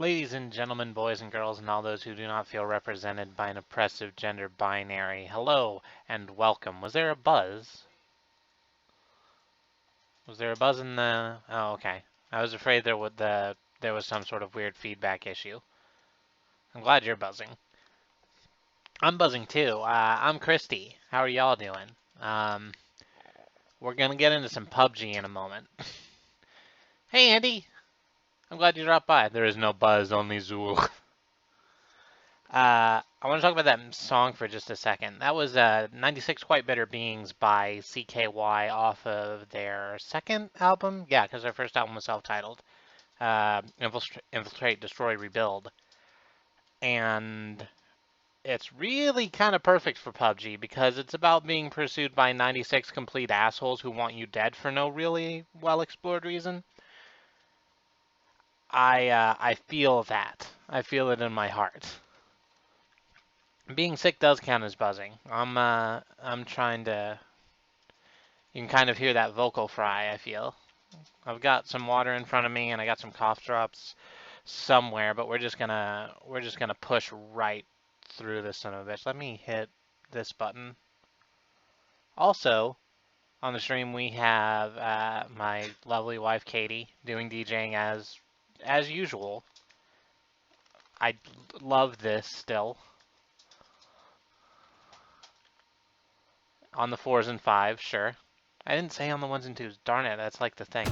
Ladies and gentlemen, boys and girls, and all those who do not feel represented by an oppressive gender binary, hello and welcome. Was there a buzz? Was there a buzz in the... Oh, okay. I was afraid there was some sort of weird feedback issue. I'm glad you're buzzing. I'm buzzing too. I'm Christy. How are y'all doing? We're gonna get into some PUBG in a moment. Hey, Andy. I'm glad you dropped by. There is no buzz, only Zool. I want to talk about that song for just a second. That was 96 Quite Bitter Beings by CKY off of their second album. Yeah, because their first album was self-titled. Infiltrate, Destroy, Rebuild. And it's really kind of perfect for PUBG because it's about being pursued by 96 complete assholes who want you dead for no really well-explored reason. I feel that. I feel it in my heart. Being sick does count as buzzing. I'm trying to... You can kind of hear that vocal fry, I feel. I've got some water in front of me and I got some cough drops somewhere, but we're just gonna push right through this son of a bitch. Let me hit this button. Also, on the stream we have my lovely wife Katie doing DJing as usual. I love this still. On the 4s and 5s, sure. I didn't say on the 1s and 2s. Darn it, that's like the thing.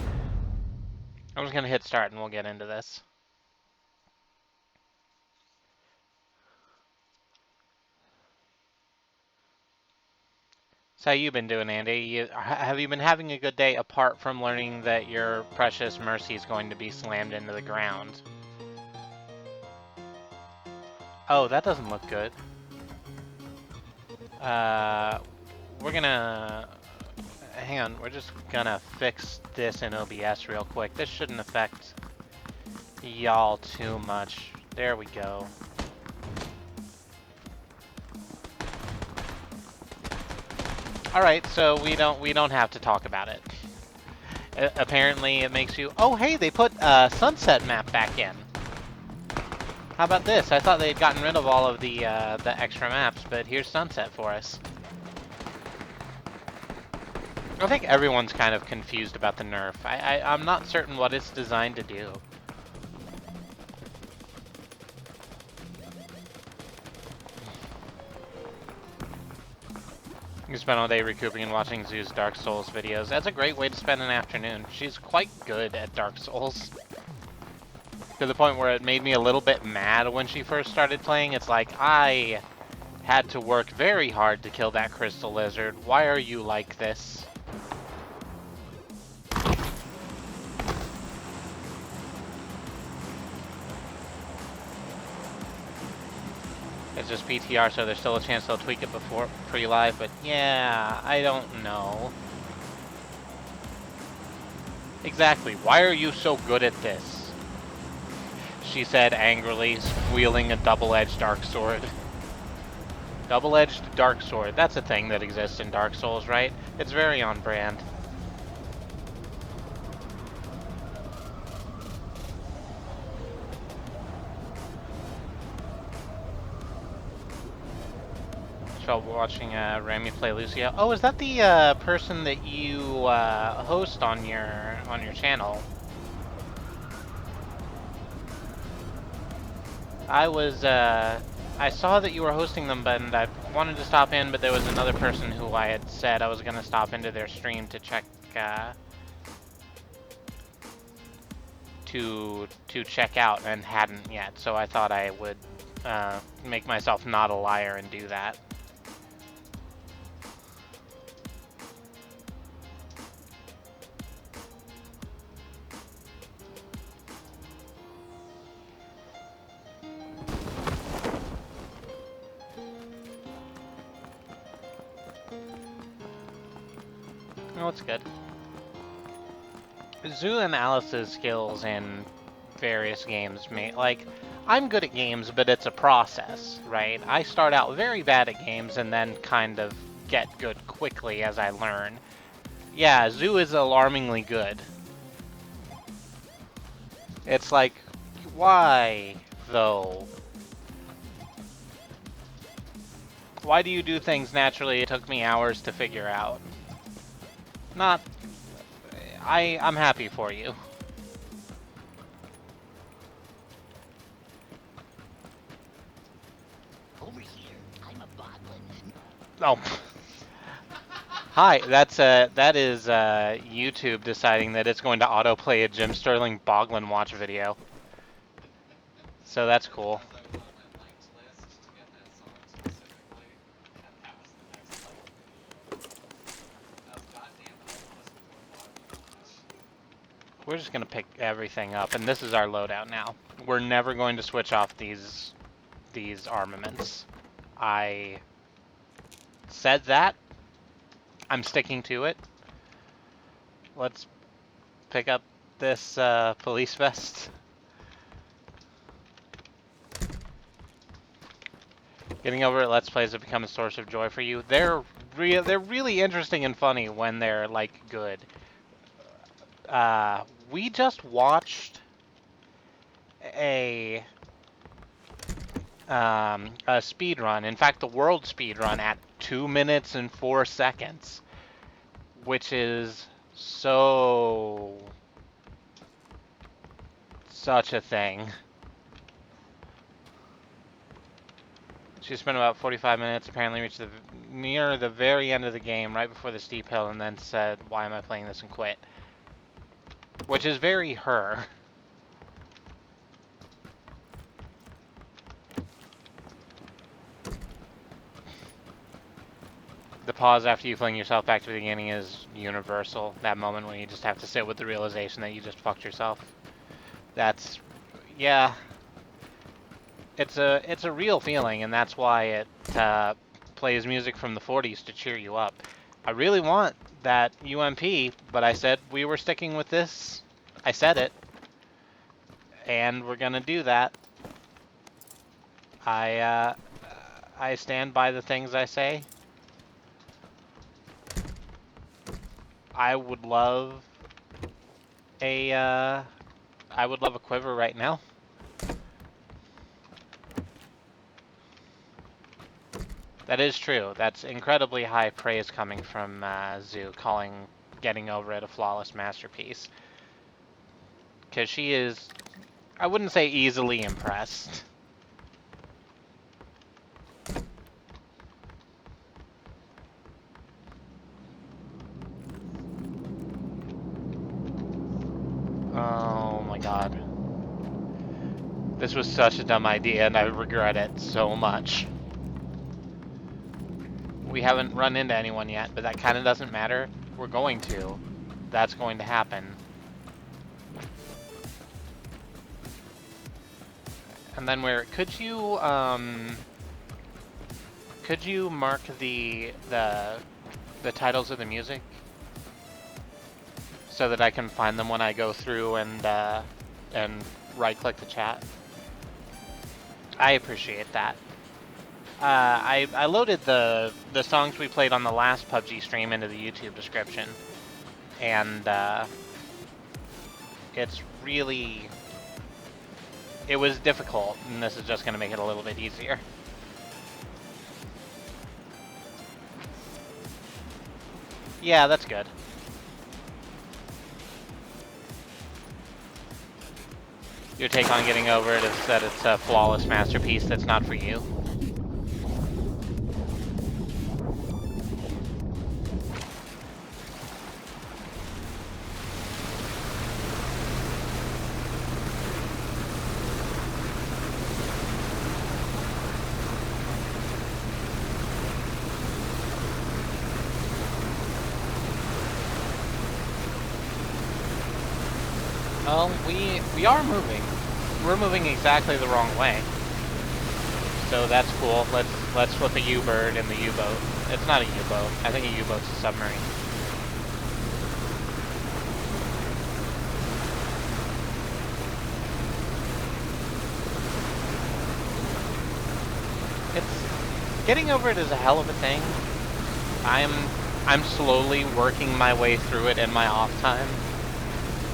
I'm just gonna hit start and we'll get into this. So how you been doing, Andy? Have you been having a good day apart from learning that your precious Mercy is going to be slammed into the ground? Oh, that doesn't look good. We're gonna... Hang on, we're just gonna fix this in OBS real quick. This shouldn't affect y'all too much. There we go. Alright, so we don't have to talk about it. Apparently it makes you... Oh, hey, they put Sunset map back in. How about this? I thought they'd gotten rid of all of the extra maps, but here's Sunset for us. I think everyone's kind of confused about the nerf. I'm not certain what it's designed to do. You spend all day recouping and watching Zoo's Dark Souls videos. That's a great way to spend an afternoon. She's quite good at Dark Souls. To the point where it made me a little bit mad when she first started playing. It's like, I had to work very hard to kill that crystal lizard. Why are you like this? It's just PTR, so there's still a chance they'll tweak it before pre-live, but yeah, I don't know. Exactly, why are you so good at this? She said angrily, wielding a double-edged dark sword. Double-edged dark sword, that's a thing that exists in Dark Souls, right? It's very on brand. Watching Rami play Lucio. Oh, is that the person that you host on your channel? I saw that you were hosting them, but I wanted to stop in, but there was another person who I had said I was gonna stop into their stream to check to check out and hadn't yet. So I thought I would make myself not a liar and do that. Oh, it's good. Zoo and Alice's skills in various games, like, I'm good at games, but it's a process, right? I start out very bad at games and then kind of get good quickly as I learn. Yeah, Zoo is alarmingly good. It's like, Why, though? Why do you do things naturally it took me hours to figure out? Not... I'm happy for you. Over here, I'm a boglin. Oh. Hi, that is YouTube deciding that it's going to autoplay a Jim Sterling Boglin watch video. So that's cool. We're just gonna pick everything up, and this is our loadout now. We're never going to switch off these armaments. I said that. I'm sticking to it. Let's pick up this police vest. Getting over it, Let's Plays have become a source of joy for you. They're really interesting and funny when they're like good. We just watched a speed run. In fact, the world speed run at 2 minutes and 4 seconds, which is such a thing. She spent about 45 minutes, apparently reached near the very end of the game, right before the steep hill, and then said, "Why am I playing this?" and quit. Which is very her. The pause after you fling yourself back to the beginning is universal. That moment when you just have to sit with the realization that you just fucked yourself. That's, yeah. It's a real feeling, and that's why it plays music from the 40s to cheer you up. I really want that UMP, but I said we were sticking with this. I said it. And we're gonna do that. I stand by the things I say. I would love a quiver right now. That is true. That's incredibly high praise coming from Zoo, calling Getting Over It a flawless masterpiece. Because she is, I wouldn't say easily impressed. Oh my god. This was such a dumb idea, and I regret it so much. We haven't run into anyone yet, but that kind of doesn't matter. We're going to. That's going to happen. And then could you mark the titles of the music so that I can find them when I go through and right-click the chat? I appreciate that. I loaded the songs we played on the last PUBG stream into the YouTube description, and it was difficult, and this is just going to make it a little bit easier. Yeah, that's good. Your take on Getting Over It is that it's a flawless masterpiece that's not for you. Well, we are moving. We're moving exactly the wrong way. So that's cool. Let's flip a U-bird in the U-boat. It's not a U-boat. I think a U-boat's a submarine. Getting Over It is a hell of a thing. I'm slowly working my way through it in my off time.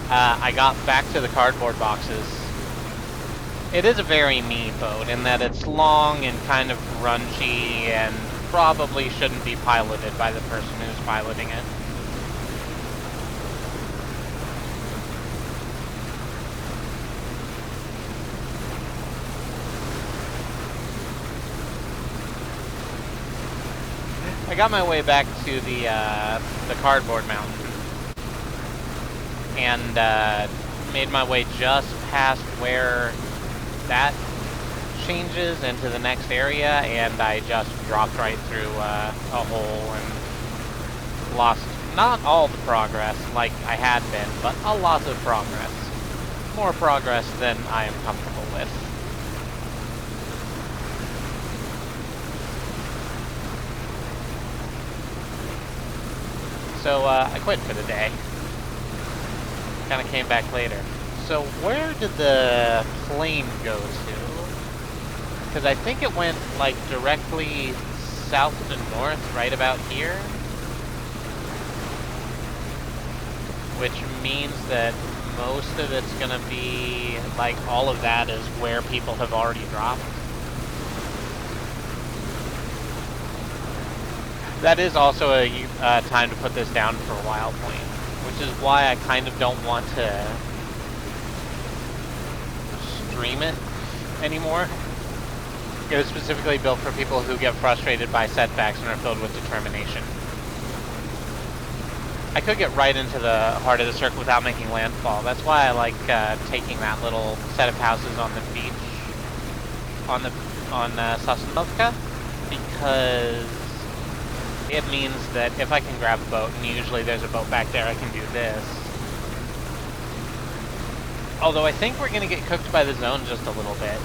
I got back to the cardboard boxes It is a very me boat in that it's long and kind of grungy and probably shouldn't be piloted by the person who's piloting it. I got my way back to the cardboard mountain and made my way just past where that changes into the next area, and I just dropped right through a hole and lost not all the progress like I had been, but a lot of progress. More progress than I am comfortable with. So I quit for the day. Kind of came back later. So where did the plane go to? Because I think it went like directly south to north, right about here. Which means that most of it's gonna be, like, all of that is where people have already dropped. That is also a time to put this down for a while point, which is why I kind of don't want to stream it anymore. It was specifically built for people who get frustrated by setbacks and are filled with determination. I could get right into the heart of the circle without making landfall. That's why I like taking that little set of houses on the beach on Sosnovka, because it means that if I can grab a boat, and usually there's a boat back there, I can do this. Although I think we're going to get cooked by the zone just a little bit.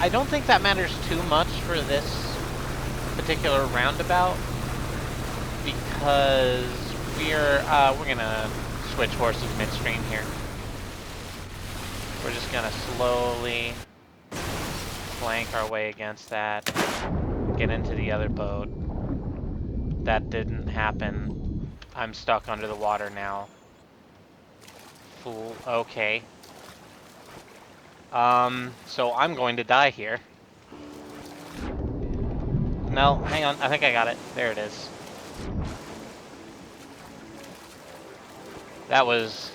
I don't think that matters too much for this particular roundabout, because we're gonna switch horses midstream here. We're just gonna slowly flank our way against that, get into the other boat. That didn't happen. I'm stuck under the water now. Fool. Okay. So I'm going to die here. No, hang on. I think I got it. There it is. That was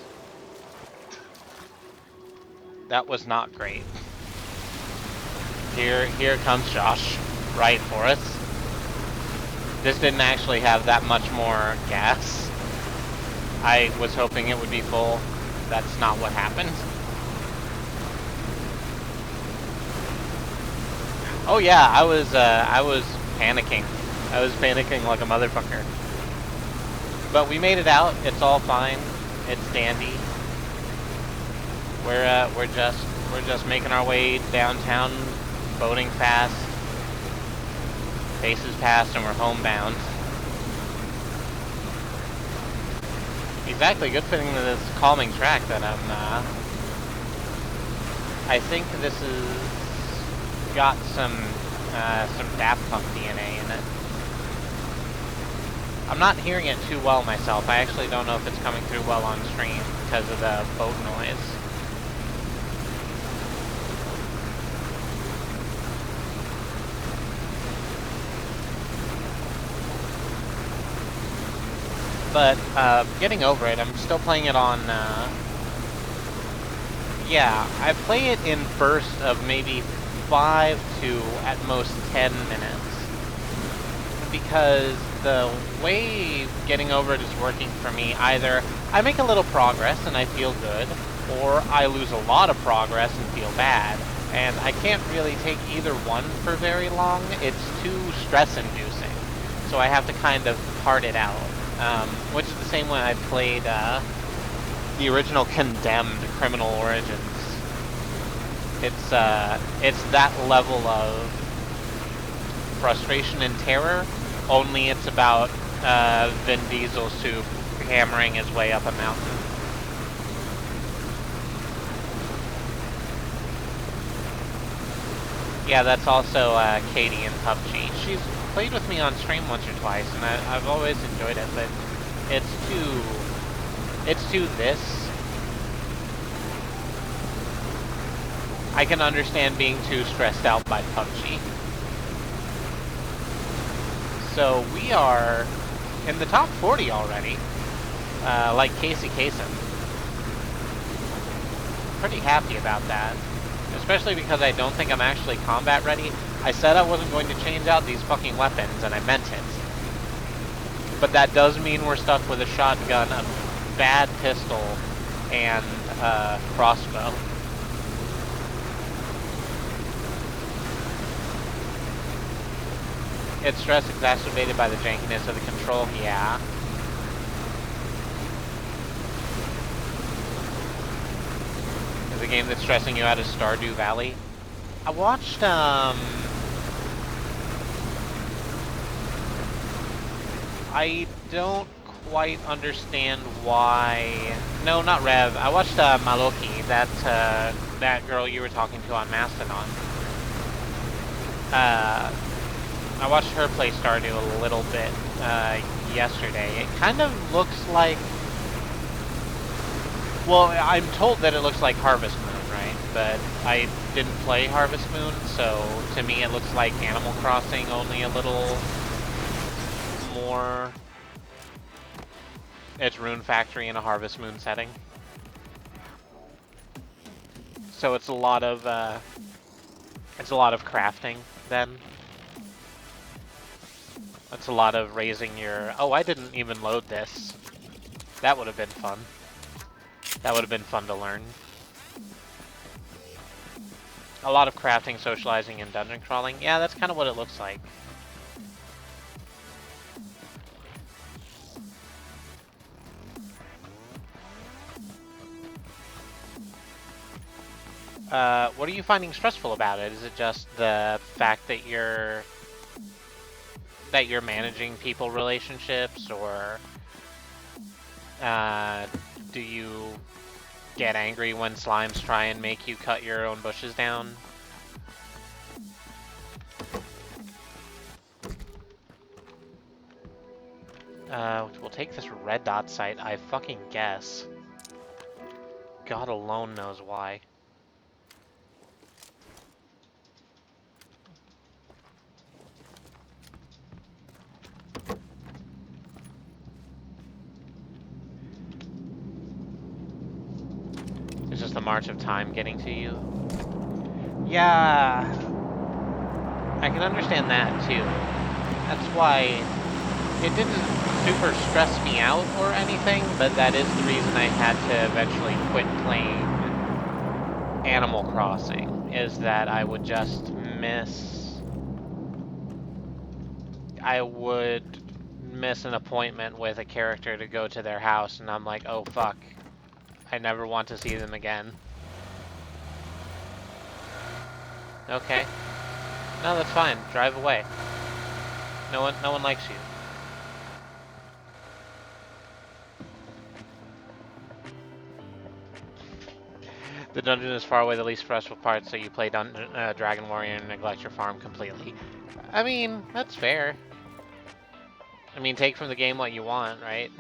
not great. Here comes Josh, right for us. This didn't actually have that much more gas. I was hoping it would be full. That's not what happened. Oh yeah, I was panicking. I was panicking like a motherfucker. But we made it out. It's all fine. It's dandy. We're just making our way downtown, boating fast. Faces past, and we're homebound. Exactly. Good fitting to this calming track that I'm. I think this is got some Daft Punk DNA in it. I'm not hearing it too well myself. I actually don't know if it's coming through well on stream because of the boat noise. But getting over it, I'm still playing it on. Yeah, I play it in bursts of maybe 5 to at most 10 minutes, because the way getting over it is working for me, either I make a little progress and I feel good, or I lose a lot of progress and feel bad, and I can't really take either one for very long. It's too stress-inducing, so I have to kind of part it out, which is the same way I played the original Condemned Criminal Origins. It's that level of frustration and terror, only it's about Vin Diesel soup hammering his way up a mountain. Yeah, that's also Katie in PUBG. She's played with me on stream once or twice, and I've always enjoyed it, but it's too this I can understand being too stressed out by PUBG. So we are in the top 40 already, like Casey Kasem. Pretty happy about that, especially because I don't think I'm actually combat ready. I said I wasn't going to change out these fucking weapons, and I meant it. But that does mean we're stuck with a shotgun, a bad pistol, and a crossbow. It's stress exacerbated by the jankiness of the control, yeah. Is the game that's stressing you out is Stardew Valley? I watched, I don't quite understand why... No, not Rev. I watched, Maloki, that girl you were talking to on Mastodon. I watched her play Stardew a little bit, yesterday. It kind of looks like... Well, I'm told that it looks like Harvest Moon, right? But I didn't play Harvest Moon, so to me it looks like Animal Crossing, only a little more... It's Rune Factory in a Harvest Moon setting. So it's a lot of crafting, then. It's a lot of raising your... Oh, I didn't even load this. That would have been fun. That would have been fun to learn. A lot of crafting, socializing, and dungeon crawling. Yeah, that's kind of what it looks like. What are you finding stressful about it? Is it just the fact that you're managing people relationships, or do you get angry when slimes try and make you cut your own bushes down? We'll take this red dot site, I fucking guess. God alone knows why. It's just the march of time getting to you. Yeah, I can understand that too. That's why it didn't super stress me out or anything, but that is the reason I had to eventually quit playing Animal Crossing, is that I would just miss... I would miss an appointment with a character to go to their house, and I'm like, oh fuck. I never want to see them again. Okay. No, that's fine. Drive away. No one likes you. The dungeon is far away the least stressful part, so you play Dragon Warrior and neglect your farm completely. I mean, that's fair. I mean, take from the game what you want, right?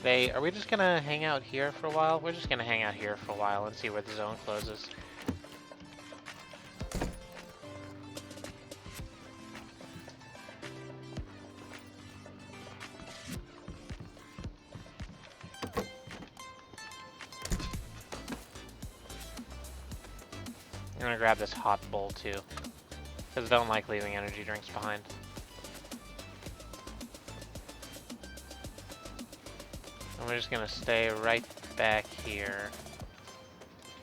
Are we just gonna hang out here for a while? We're just gonna hang out here for a while and see where the zone closes. I'm gonna grab this hot bowl too, because I don't like leaving energy drinks behind. And we're just gonna stay right back here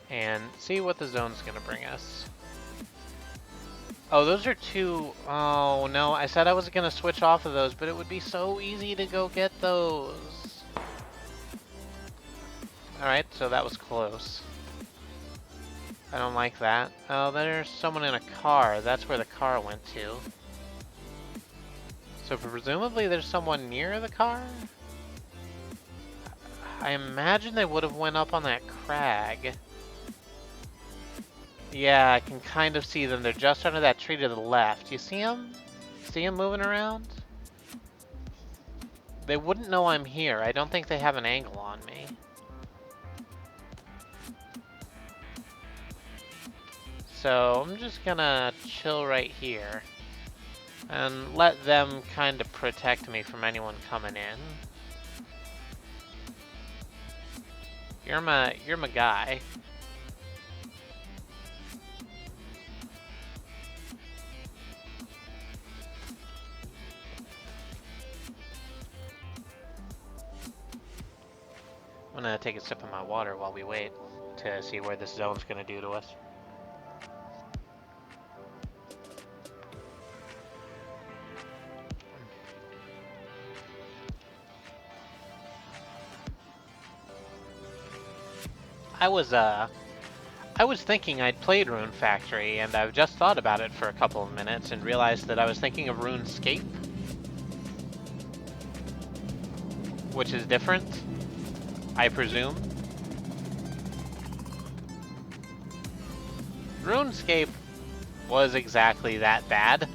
and see what the zone's gonna bring us. Oh, those are two... Oh, no, I said I was gonna switch off of those, but it would be so easy to go get those. Alright, so that was close. I don't like that. Oh, there's someone in a car. That's where the car went to. So presumably there's someone near the car? I imagine they would have went up on that crag. Yeah, I can kind of see them. They're just under that tree to the left. You see them? See them moving around? They wouldn't know I'm here. I don't think they have an angle on me. So I'm just gonna chill right here and let them kind of protect me from anyone coming in. You're my guy. I'm gonna take a sip of my water while we wait to see where this zone's gonna do to us. I was thinking I'd played Rune Factory, and I've just thought about it for a couple of minutes and realized that I was thinking of RuneScape, which is different, I presume. RuneScape was exactly that bad.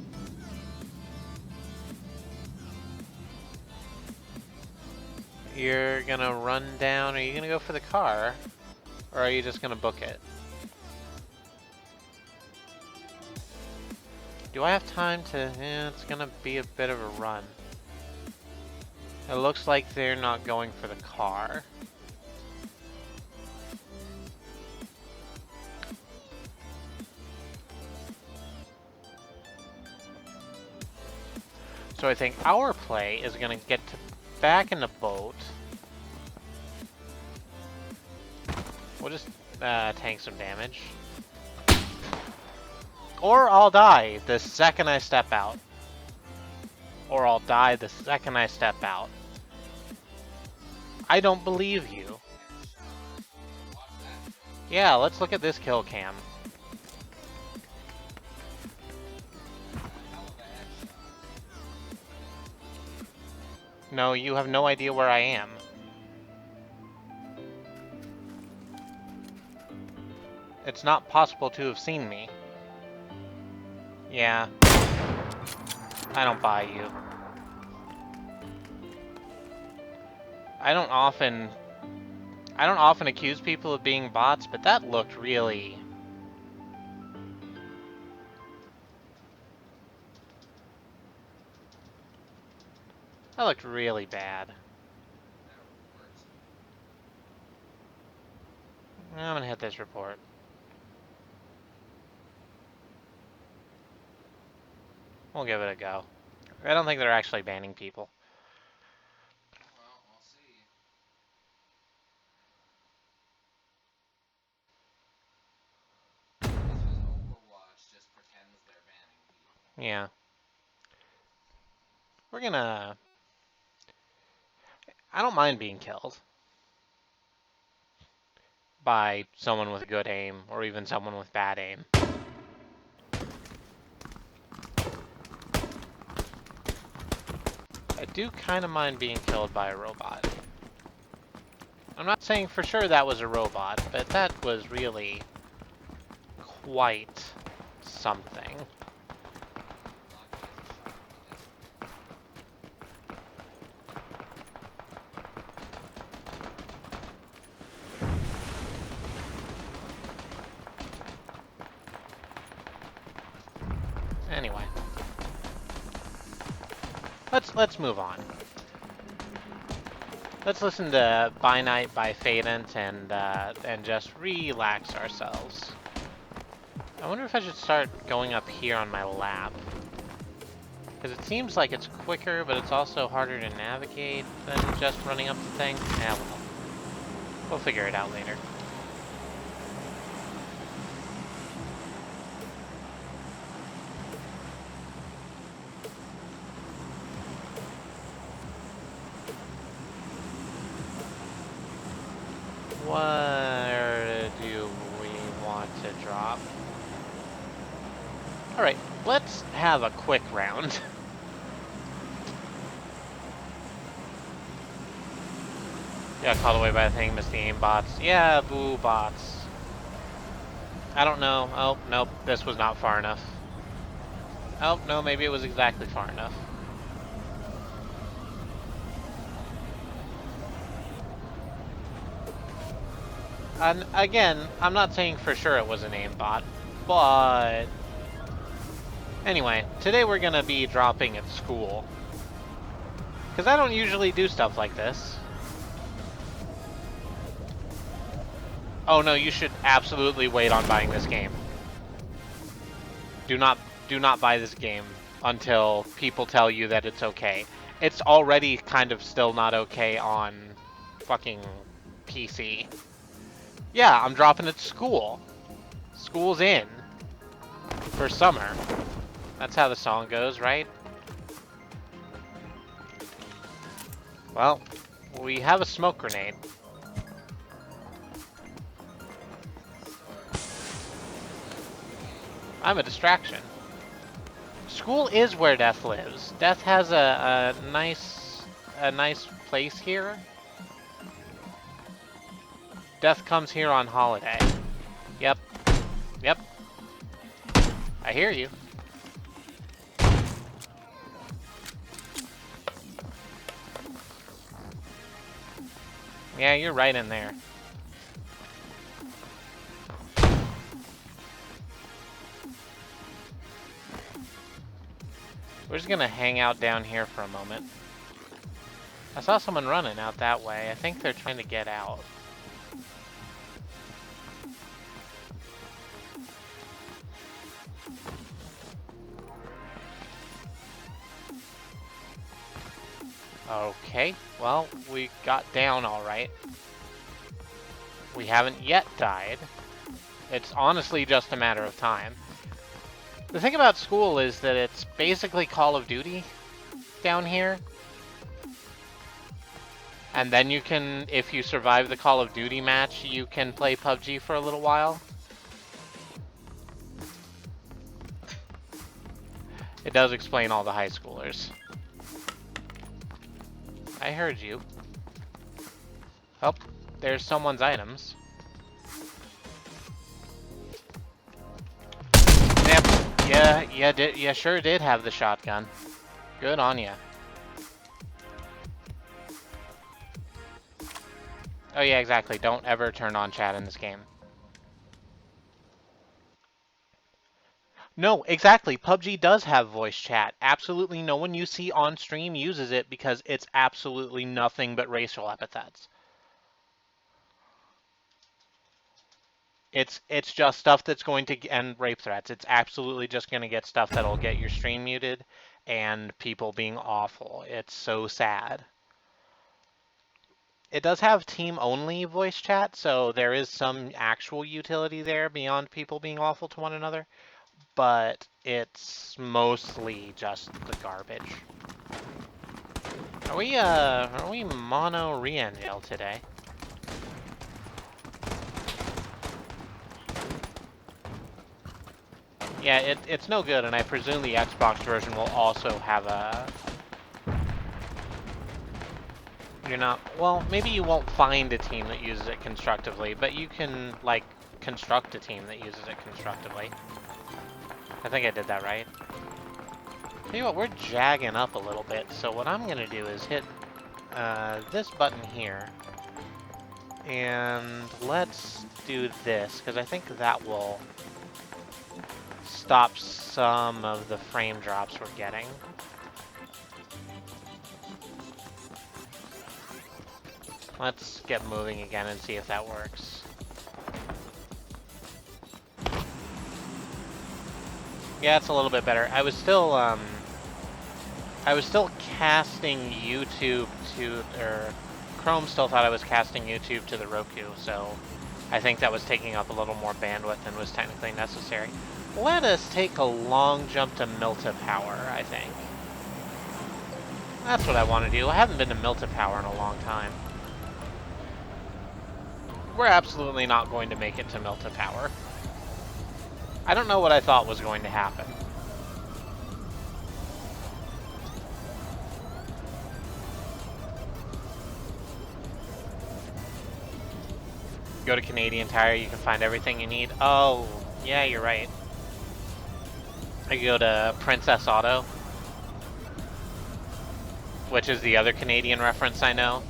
You're gonna run down, are you gonna go for the car? Or are you just gonna book it? Do I have time to... it's gonna be a bit of a run. It looks like they're not going for the car. So I think our play is gonna get back in the boat. We'll just tank some damage. Or I'll die the second I step out. Or I'll die the second I step out. I don't believe you. Yeah, let's look at this kill cam. No, you have no idea where I am. It's not possible to have seen me. Yeah. I don't buy you. I don't often accuse people of being bots, but that looked really... that looked really bad. I'm gonna hit this report. We'll give it a go. I don't think they're actually banning people. Well, we'll see. This was Overwatch just pretends they're banning people. Yeah. We're gonna... I don't mind being killed by someone with good aim, or even someone with bad aim. I do kind of mind being killed by a robot. I'm not saying for sure that was a robot, but that was really quite something. Anyway. Let's move on. Let's listen to By Night by Fadent and just relax ourselves. I wonder if I should start going up here on my lap. Because it seems like it's quicker, but it's also harder to navigate than just running up the thing. Yeah, well, we'll figure it out later. Where do we want to drop? Alright, let's have a quick round. Got called away by a thing, missed the aim bots. Yeah, boo bots. I don't know. Oh, nope, this was not far enough. Oh, no, maybe it was exactly far enough. And again, I'm not saying for sure it was an aimbot. But anyway, today we're gonna be dropping at school. Because I don't usually do stuff like this. Oh no, you should absolutely wait on buying this game. Do not buy this game until people tell you that it's okay. It's already kind of still not okay on fucking PC. Yeah, I'm dropping at school. School's in. For summer. That's how the song goes, right? Well, we have a smoke grenade. I'm a distraction. School is where Death lives. Death has a nice place here. Death comes here on holiday. Yep. Yep. I hear you. Yeah, you're right in there. We're just gonna hang out down here for a moment. I saw someone running out that way. I think they're trying to get out. Okay, well, we got down all right. We haven't yet died. It's honestly just a matter of time. The thing about school is that it's basically Call of Duty down here. And then you can, if you survive the Call of Duty match, you can play PUBG for a little while. It does explain all the high schoolers. I heard you. Oh, there's someone's items. Yep. Yeah, sure did have the shotgun. Good on ya. Oh yeah, exactly. Don't ever turn on chat in this game. No, exactly. PUBG does have voice chat. Absolutely no one you see on stream uses it because it's absolutely nothing but racial epithets. It's just stuff that's going to and rape threats. It's absolutely just going to get stuff that'll get your stream muted and people being awful. It's so sad. It does have team-only voice chat, so there is some actual utility there beyond people being awful to one another. But it's mostly just the garbage. Are we mono re-engine today? Yeah, it's no good, and I presume the Xbox version will also have a... You're not... Well, maybe you won't find a team that uses it constructively, but you can, like, construct a team that uses it constructively. I think I did that right. Tell you what, we're jagging up a little bit, so what I'm gonna do is hit this button here. And let's do this, because I think that will stop some of the frame drops we're getting. Let's get moving again and see if that works. Yeah, it's a little bit better. I was still casting YouTube to, or Chrome still thought I was casting YouTube to the Roku, so I think that was taking up a little more bandwidth than was technically necessary. Let us take a long jump to Milta Power, I think. That's what I want to do. I haven't been to Milta Power in a long time. We're absolutely not going to make it to Milta Power. I don't know what I thought was going to happen. Go to Canadian Tire, you can find everything you need. Oh, yeah, you're right. I go to Princess Auto, which is the other Canadian reference I know.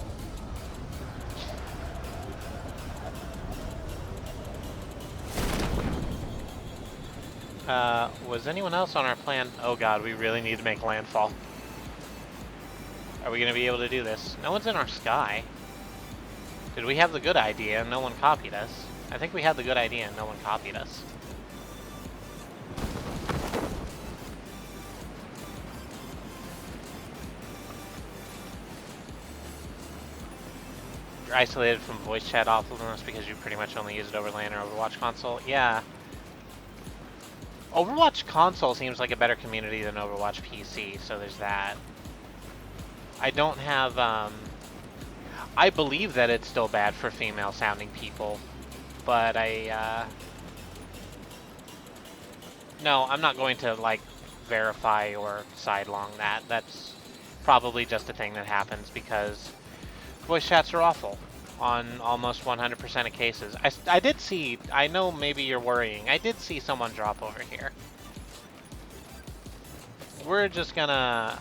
Was anyone else on our plan? Oh god, we really need to make landfall. Are we gonna be able to do this? No one's in our sky. Did we have the good idea and no one copied us? I think we had the good idea and no one copied us. You're isolated from voice chat awfulness because you pretty much only use it over LAN or Overwatch console. Yeah. Overwatch console seems like a better community than Overwatch PC, so there's that. I don't have, I believe that it's still bad for female-sounding people, but no, I'm not going to, like, verify or sidelong that. That's probably just a thing that happens because voice chats are awful on almost 100% of cases. I did see, I know maybe you're worrying, I did see someone drop over here. We're just gonna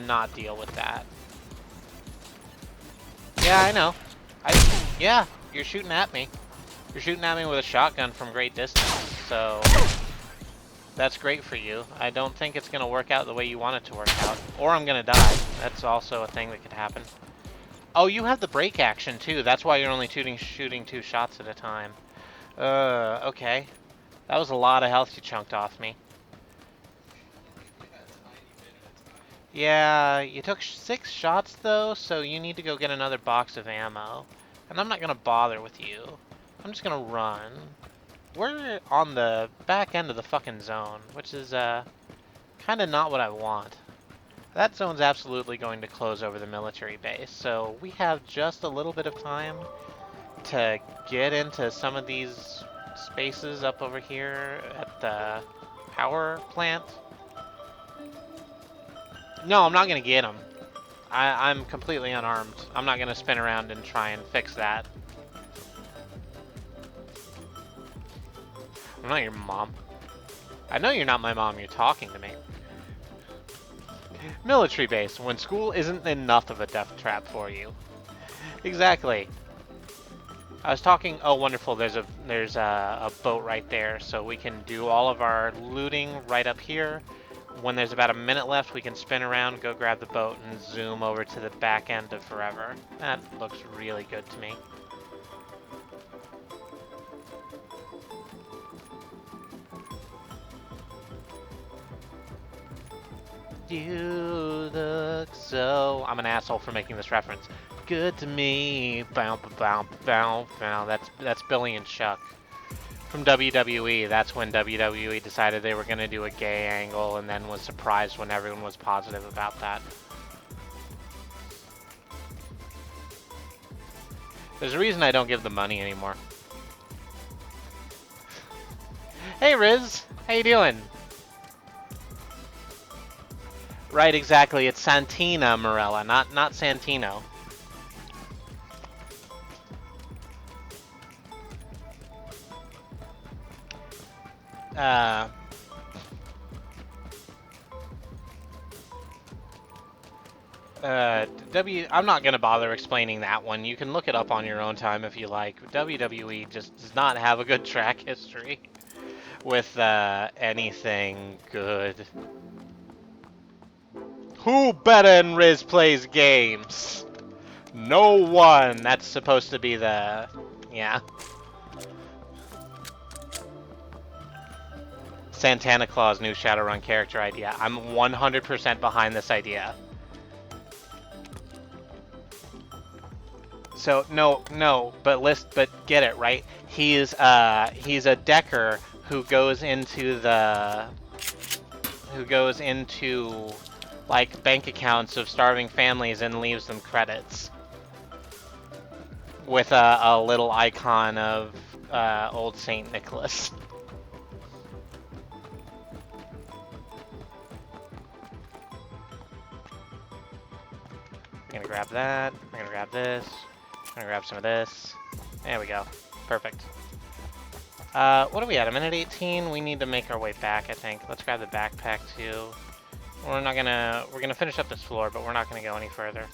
not deal with that. Yeah, I know. Yeah, you're shooting at me. You're shooting at me with a shotgun from great distance, so that's great for you. I don't think it's gonna work out the way you want it to work out, or I'm gonna die. That's also a thing that could happen. Oh, you have the break action too. That's why you're only shooting 2 shots at a time. Okay. That was a lot of health you chunked off me. Yeah, you took 6 shots though, so you need to go get another box of ammo. And I'm not gonna bother with you. I'm just gonna run. We're on the back end of the fucking zone, which is, kinda not what I want. That zone's absolutely going to close over the military base, so we have just a little bit of time to get into some of these spaces up over here at the power plant. No, I'm not gonna get him. I'm completely unarmed. I'm not gonna spin around and try and fix that. I'm not your mom. I know you're not my mom, you're talking to me. Military base, when school isn't enough of a death trap for you. Exactly. I was talking, oh wonderful, there's a boat right there, so we can do all of our looting right up here. When there's about a minute left, we can spin around, go grab the boat, and zoom over to the back end of Forever. That looks really good to me. You look so... I'm an asshole for making this reference. Good to me. Bow, bow, bow, bow. That's Billy and Chuck. From WWE, that's when WWE decided they were going to do a gay angle and then was surprised when everyone was positive about that. There's a reason I don't give them money anymore. Hey Riz, how you doing? Right, exactly. It's Santina Morella, not Santino. I'm not gonna bother explaining that one. You can look it up on your own time if you like. WWE just does not have a good track history with anything good. Who better than Riz plays games? No one. That's supposed to be the... yeah. Santana Claus new Shadowrun character idea. I'm 100% behind this idea. So no, but get it right. He's a decker who goes into like bank accounts of starving families and leaves them credits with a little icon of old Saint Nicholas. I'm gonna grab that. I'm gonna grab this. I'm gonna grab some of this. There we go. Perfect. What are we at? A minute 18? We need to make our way back, I think. Let's grab the backpack too. We're gonna finish up this floor, but we're not gonna go any further.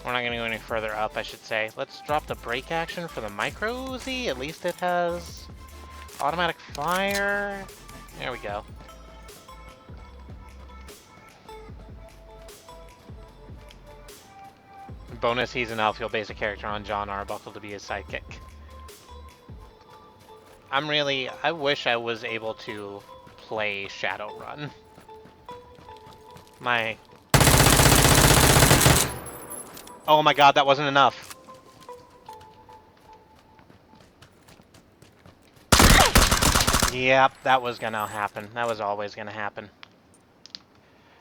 We're not gonna go any further up, I should say. Let's drop the brake action for the micro Uzi. At least it has automatic fire. There we go. Bonus, he's an Outfield basic character on John Arbuckle to be his sidekick. I wish I was able to play Shadowrun. Oh my god, that wasn't enough. Yep, that was gonna happen. That was always gonna happen.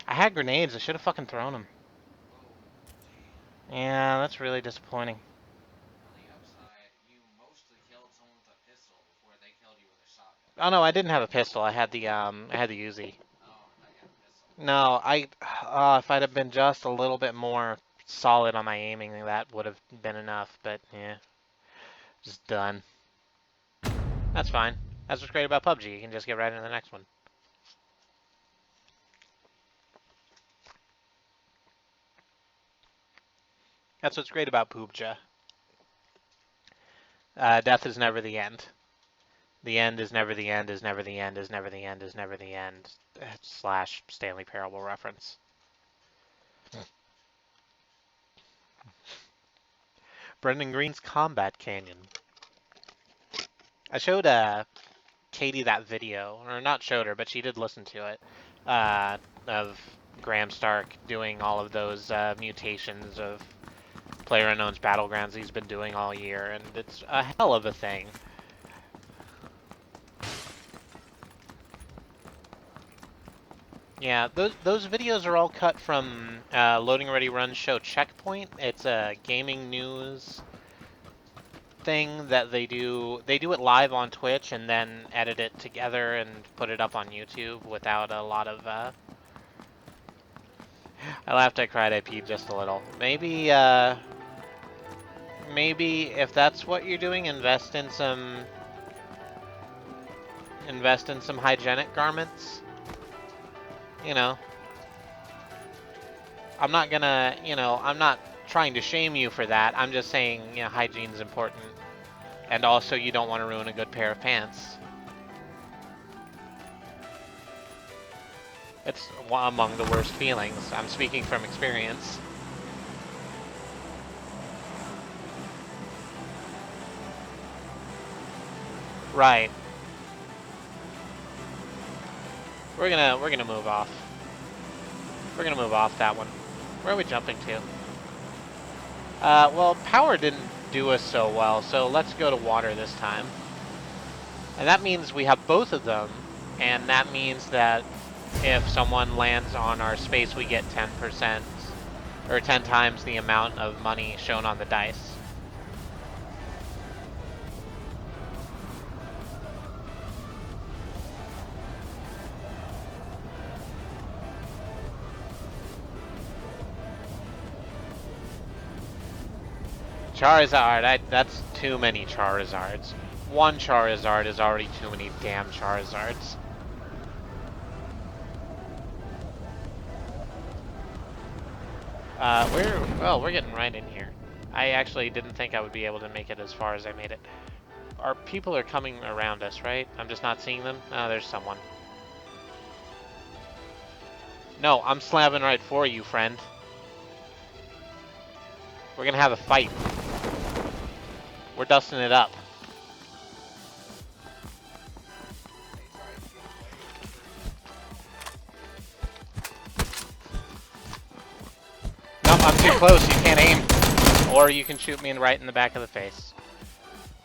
I had grenades, I should have fucking thrown them. Yeah, that's really disappointing. On the upside, you mostly killed someone with a pistol before they killed you with a shotgun. Oh no, I didn't have a pistol. I had the Uzi. Oh, I thought you had a pistol. No, if I'd have been just a little bit more solid on my aiming, that would have been enough. But yeah, just done. That's fine. That's what's great about PUBG. You can just get right into the next one. That's what's great about PUBG. Death is never the end. The end is never the end, is never the end, is never the end, is never the end. / Stanley Parable reference. Brendan Green's Combat Canyon. I showed Katie that video, or not showed her, but she did listen to it, of Graham Stark doing all of those mutations of PlayerUnknown's Battlegrounds he's been doing all year, and it's a hell of a thing. Yeah, those videos are all cut from Loading Ready Run show Checkpoint. It's a gaming news thing that they do. They do it live on Twitch and then edit it together and put it up on YouTube without a lot of. I laughed, I cried, I peed just a little. Maybe if that's what you're doing, invest in some hygienic garments. You know, I'm not gonna, I'm not trying to shame you for that. I'm just saying, hygiene's important. And also, you don't want to ruin a good pair of pants. It's among the worst feelings. I'm speaking from experience. Right. We're gonna move off. We're gonna move off that one. Where are we jumping to? Well, power didn't do us so well, so let's go to water this time. And that means we have both of them, and that means that if someone lands on our space, we get 10%, or 10 times the amount of money shown on the dice. Charizard, that's too many Charizards. One Charizard is already too many damn Charizards. We're getting right in here. I actually didn't think I would be able to make it as far as I made it. Our people are coming around us, right? I'm just not seeing them? Oh, there's someone. No, I'm slamming right for you, friend. We're gonna have a fight. We're dusting it up. Nope, I'm too close. You can't aim. Or you can shoot me right in the back of the face.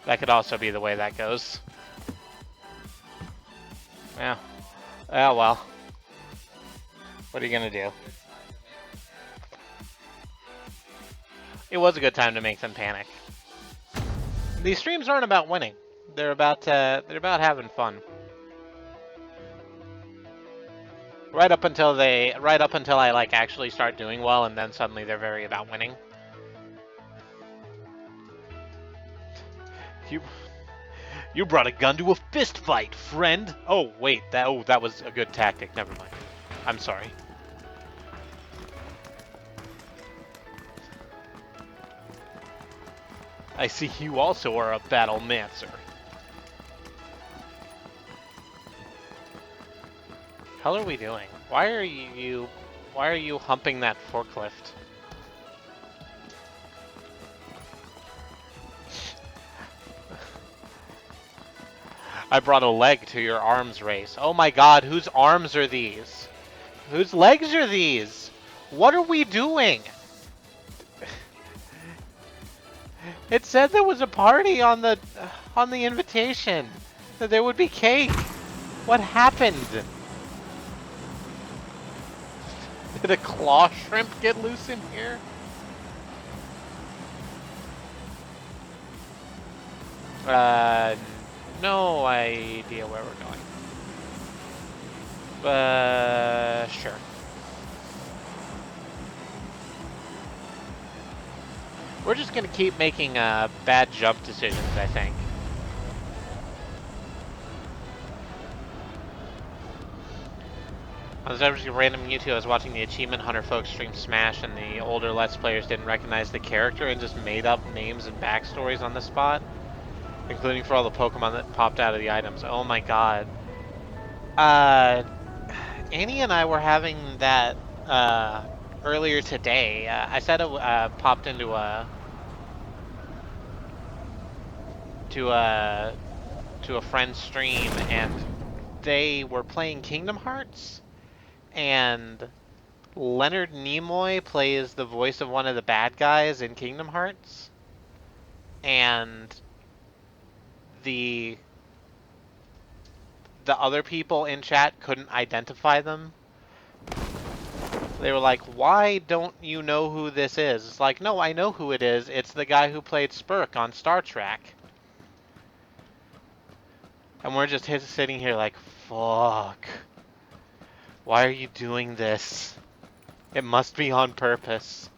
That could also be the way that goes. Yeah. Oh, well. What are you gonna do? It was a good time to make them panic. These streams aren't about winning. They're about having fun. Right up until I like actually start doing well, and then suddenly they're very about winning. You brought a gun to a fist fight, friend. Oh wait, that was a good tactic. Never mind. I'm sorry. I see you also are a battlemancer. How are we doing? Why are you humping that forklift? I brought a leg to your arms race. Oh my god, whose arms are these? Whose legs are these? What are we doing? It said there was a party on the invitation. That there would be cake. What happened? Did a claw shrimp get loose in here? No idea where we're going. Sure. We're just gonna keep making bad jump decisions, I think. I was actually random YouTube. I was watching the Achievement Hunter folks stream Smash, and the older Let's Players didn't recognize the character and just made up names and backstories on the spot, including for all the Pokemon that popped out of the items. Oh my god. Annie and I were having that earlier today. I said it popped into to a friend's stream, and they were playing Kingdom Hearts, and Leonard Nimoy plays the voice of one of the bad guys in Kingdom Hearts, and the other people in chat couldn't identify them. They were like, why don't you know who this is? It's like, no, I know who it is. It's the guy who played Spurk on Star Trek. And we're just sitting here like, fuck. Why are you doing this? It must be on purpose.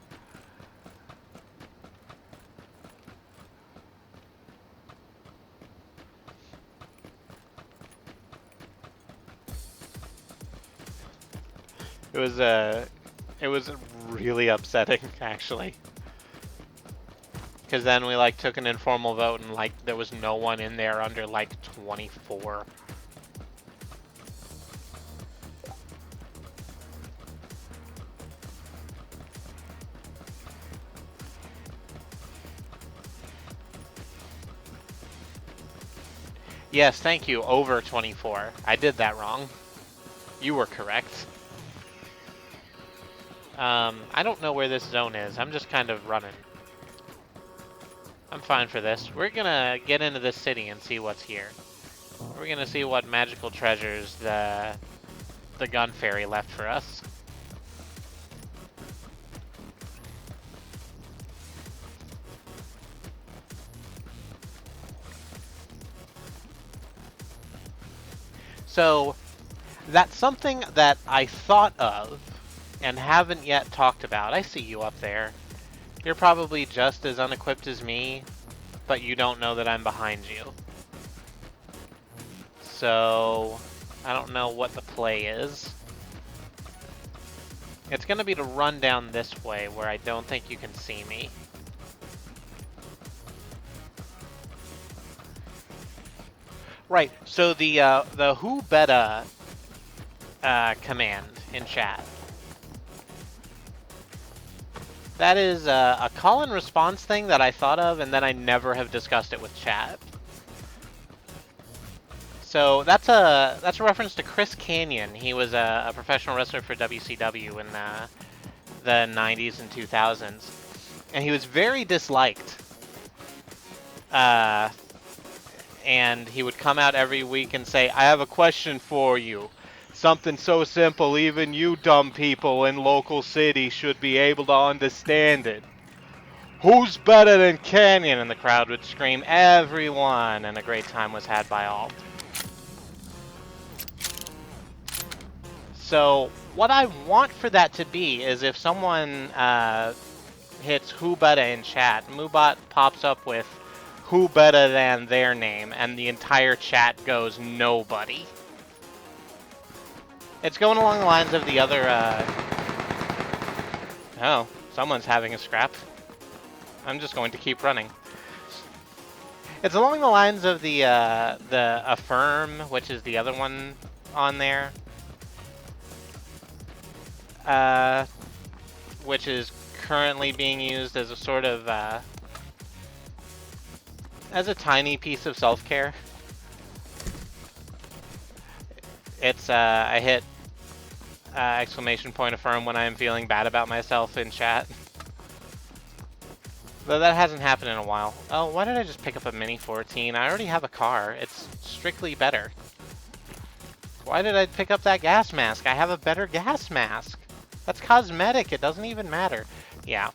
It was really upsetting, actually. Because then we like took an informal vote, and like there was no one in there under like 24. Yes, thank you, over 24. I did that wrong. You were correct. I don't know where this zone is. I'm just kind of running. I'm fine for this. We're gonna get into this city and see what's here. We're gonna see what magical treasures the gun fairy left for us. So, that's something that I thought of and haven't yet talked about. I see you up there. You're probably just as unequipped as me, but you don't know that I'm behind you. So, I don't know what the play is. It's gonna be to run down this way where I don't think you can see me. Right, so the who beta command in chat. That is a call and response thing that I thought of, and then I never have discussed it with chat. So that's a reference to Chris Kanyon. He was a professional wrestler for WCW in the 90s and 2000s, and he was very disliked. And he would come out every week and say, "I have a question for you. Something so simple, even you dumb people in local cities should be able to understand it. Who's better than Canyon?" And the crowd would scream, "Everyone!" And a great time was had by all. So what I want for that to be is if someone hits who better in chat, Moobot pops up with who better than their name, and the entire chat goes nobody. It's going along the lines of the other, oh, someone's having a scrap. I'm just going to keep running. It's along the lines of the Affirm, which is the other one on there, which is currently being used as a sort of as a tiny piece of self-care. It's I hit exclamation point Affirm when I am feeling bad about myself in chat. Though that hasn't happened in a while. Oh, why did I just pick up a Mini 14? I already have a car. It's strictly better. Why did I pick up that gas mask? I have a better gas mask. That's cosmetic. It doesn't even matter. Yeah.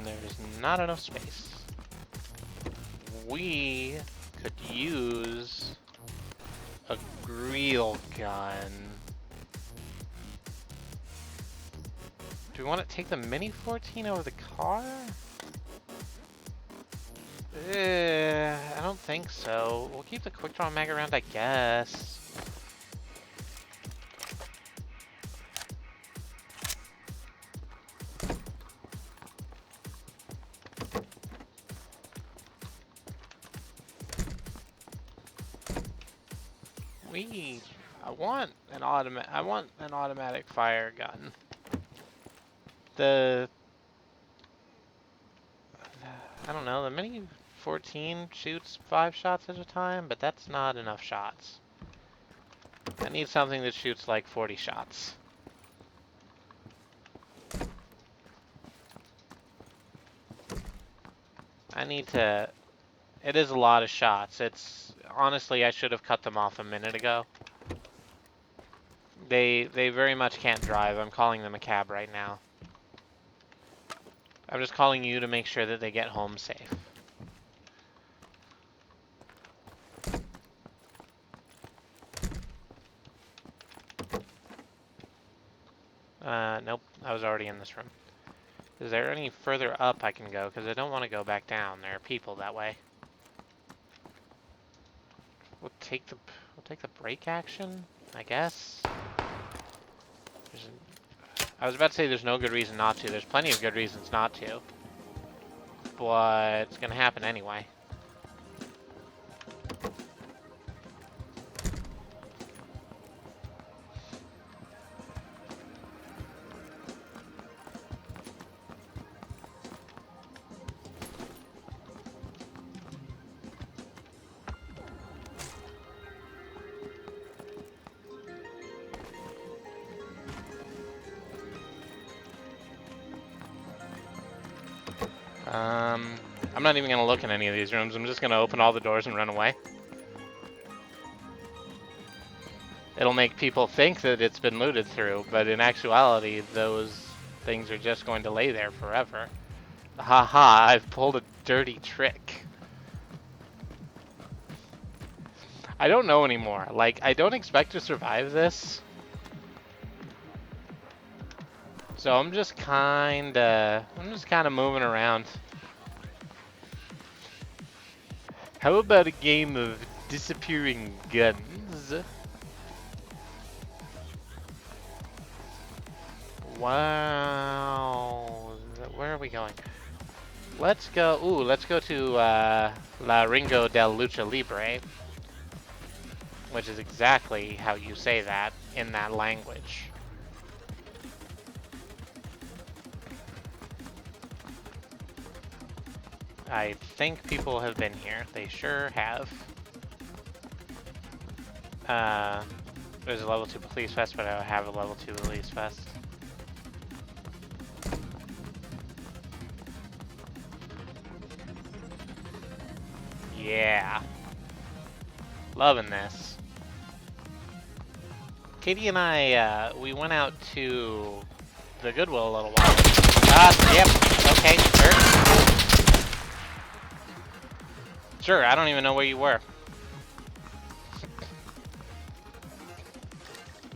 There's not enough space. We could use a real gun. Do we want to take the Mini 14 over the car? I don't think so. We'll keep the quick draw mag around, I guess. I want an automatic fire gun. I don't know, the Mini 14 shoots 5 shots at a time, but that's not enough shots. I need something that shoots like 40 shots. It is a lot of shots. Honestly, I should have cut them off a minute ago. They very much can't drive. I'm calling them a cab right now. I'm just calling you to make sure that they get home safe. Nope, I was already in this room. Is there any further up I can go? Because I don't want to go back down. There are people that way. We'll take the brake action, I guess. I was about to say there's no good reason not to. There's plenty of good reasons not to. But it's gonna happen anyway. I'm not even gonna look in any of these rooms. I'm just gonna open all the doors and run away. It'll make people think that it's been looted through, but in actuality, those things are just going to lay there forever. Haha, I've pulled a dirty trick. I don't know anymore. Like, I don't expect to survive this. So I'm just kinda moving around. How about a game of disappearing guns? Wow. Where are we going? Let's go. Ooh, let's go to La Ringo del Lucha Libre, which is exactly how you say that in that language. I think people have been here. They sure have. There's a level 2 police vest, but I don't have a level 2 police vest. Yeah. Loving this. Katie and I, we went out to the Goodwill a little while ago. Yep. Okay, sure. Sure, I don't even know where you were.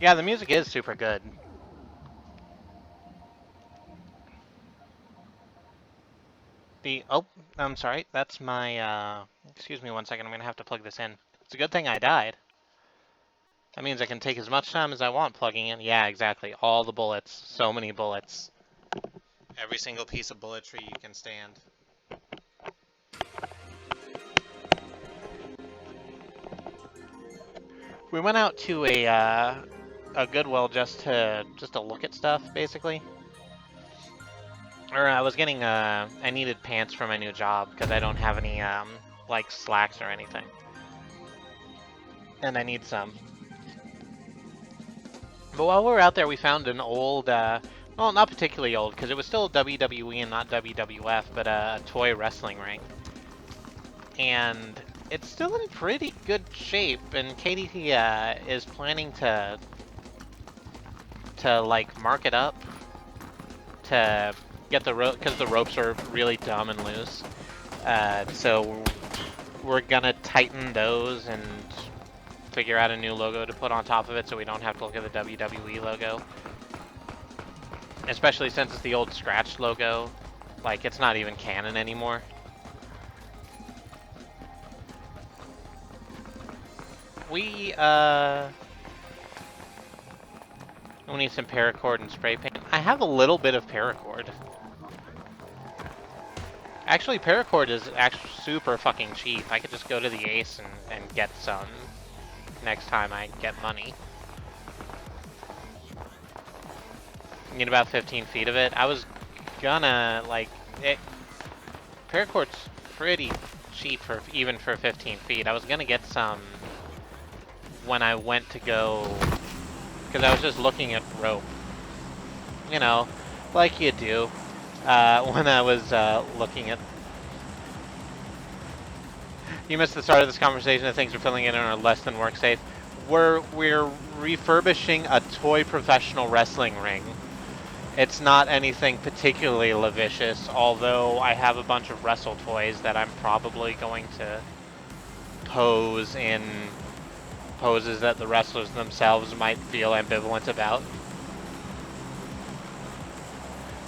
Yeah, the music is super good. Oh, I'm sorry. That's my, excuse me one second. I'm gonna have to plug this in. It's a good thing I died. That means I can take as much time as I want plugging in. Yeah, exactly. All the bullets. So many bullets. Every single piece of bulletry you can stand. We went out to a Goodwill just to look at stuff, basically. Or I was getting I needed pants for my new job because I don't have any like slacks or anything, and I need some. But while we were out there, we found an old, well, not particularly old because it was still WWE and not WWF, but a toy wrestling ring, and it's still in pretty good shape. And Katie is planning to like mark it up to get the rope, because the ropes are really dumb and loose. So we're gonna tighten those and figure out a new logo to put on top of it so we don't have to look at the WWE logo. Especially since it's the old scratch logo. Like, it's not even canon anymore. We need some paracord and spray paint. I have a little bit of paracord. Actually, paracord is actually super fucking cheap. I could just go to the Ace and get some next time I get money. Need about 15 feet of it. I was gonna, like, paracord's pretty cheap for even for 15 feet. I was gonna get some when I went to go, because I was just looking at rope. You know, like you do. When I was looking at... You missed the start of this conversation that things are filling in and are less than work safe. We're refurbishing a toy professional wrestling ring. It's not anything particularly lascivious, although I have a bunch of wrestle toys that I'm probably going to pose in poses that the wrestlers themselves might feel ambivalent about.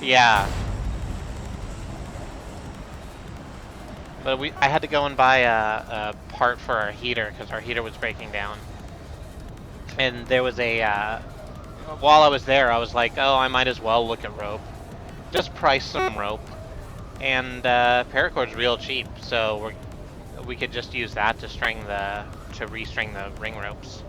Yeah. But I had to go and buy a part for our heater because our heater was breaking down. And there was a, while I was there, I was like, oh, I might as well look at rope. Just price some rope. And paracord's real cheap, so we could just use that to restring the ring ropes.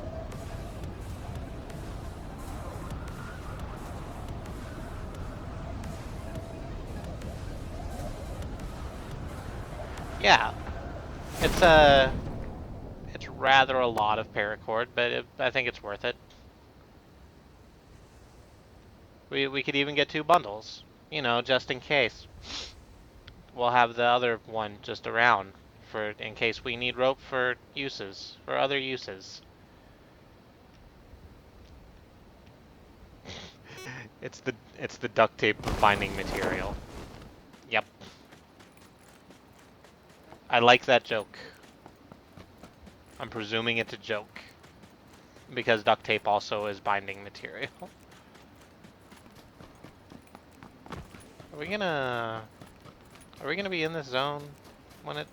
Yeah, it's rather a lot of paracord, but I think it's worth it. We could even get 2 bundles, you know, just in case. We'll have the other one just around in case we need rope for other uses. It's the duct tape binding material. Yep. I like that joke. I'm presuming it's a joke. Because duct tape also is binding material. Are we gonna be in this zone when it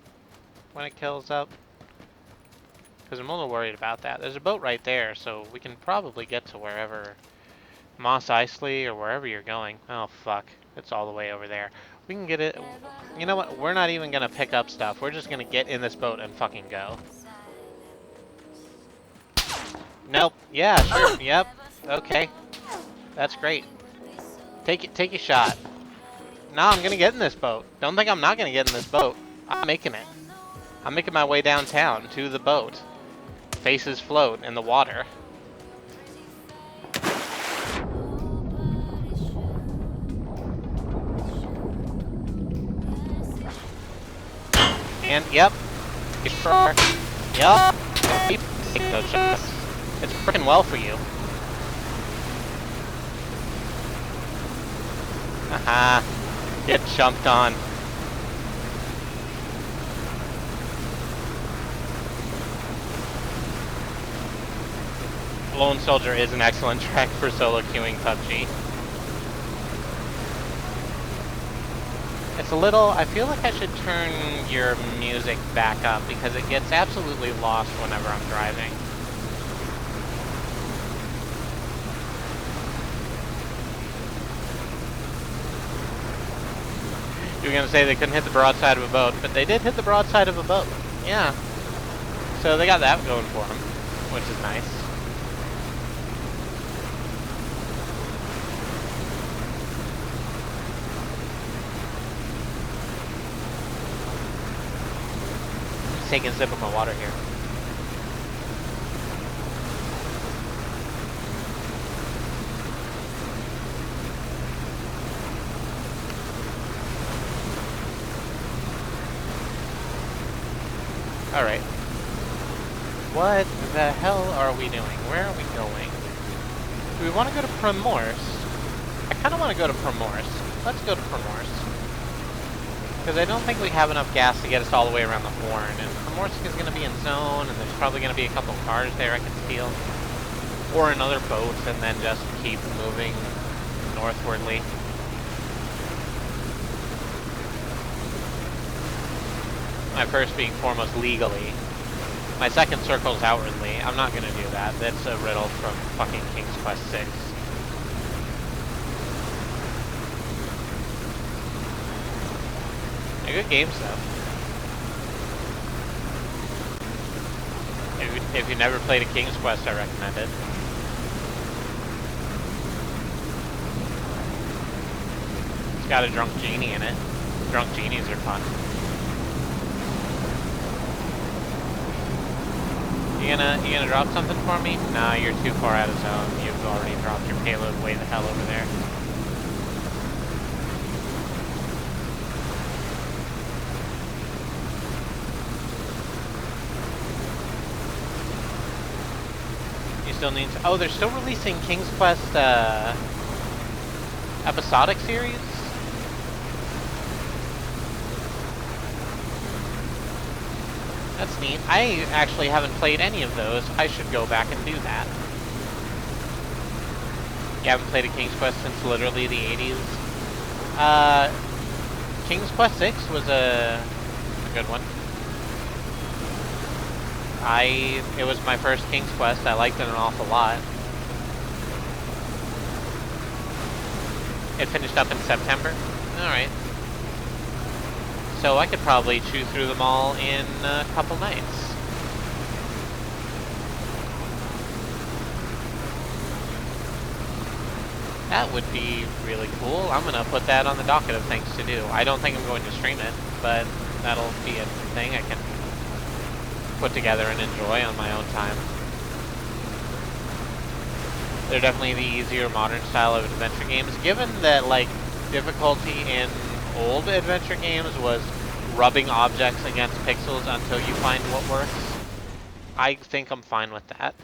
kills up? Because I'm a little worried about that. There's a boat right there, so we can probably get to wherever Mos Eisley or wherever you're going. Oh fuck, it's all the way over there. We can get it. You know what? We're not even gonna pick up stuff. We're just gonna get in this boat and fucking go. Nope. Yeah, sure. Yep. Okay. That's great. Take a shot. No, I'm gonna get in this boat. Don't think I'm not gonna get in this boat. I'm making it. I'm making my way downtown to the boat. Faces float in the water. And yep. Sure. Yep. Take those shots. It's working well for you. Haha. Get jumped on. Lone Soldier is an excellent track for solo queuing PUBG. It's a little, I feel like I should turn your music back up because it gets absolutely lost whenever I'm driving. You were gonna say they couldn't hit the broadside of a boat, but they did hit the broadside of a boat. Yeah. So they got that going for them, which is nice. Just taking a sip of my water here. Alright. What the hell are we doing? Where are we going? Do we want to go to Primorse? I kind of want to go to Primorse. Let's go to Primorse. Because I don't think we have enough gas to get us all the way around the horn. And Primorse is going to be in zone, and there's probably going to be a couple cars there I can steal. Or another boat, and then just keep moving northwardly. My first being foremost legally. My second circle's outwardly. I'm not gonna do that. That's a riddle from fucking King's Quest 6. They're good games though. If you never played a King's Quest, I recommend it. It's got a drunk genie in it. Drunk genies are fun. You gonna drop something for me? Nah, you're too far out of zone. You've already dropped your payload way the hell over there. You still need to... Oh, they're still releasing King's Quest, episodic series? That's neat. I actually haven't played any of those. I should go back and do that. You haven't played a King's Quest since literally the 80s? King's Quest 6 was a good one. It was my first King's Quest. I liked it an awful lot. It finished up in September. Alright. So I could probably chew through them all in a couple nights. That would be really cool. I'm gonna put that on the docket of things to do. I don't think I'm going to stream it, but that'll be a thing I can put together and enjoy on my own time. They're definitely the easier modern style of adventure games, given that, like, difficulty in old adventure games was rubbing objects against pixels until you find what works. I think I'm fine with that.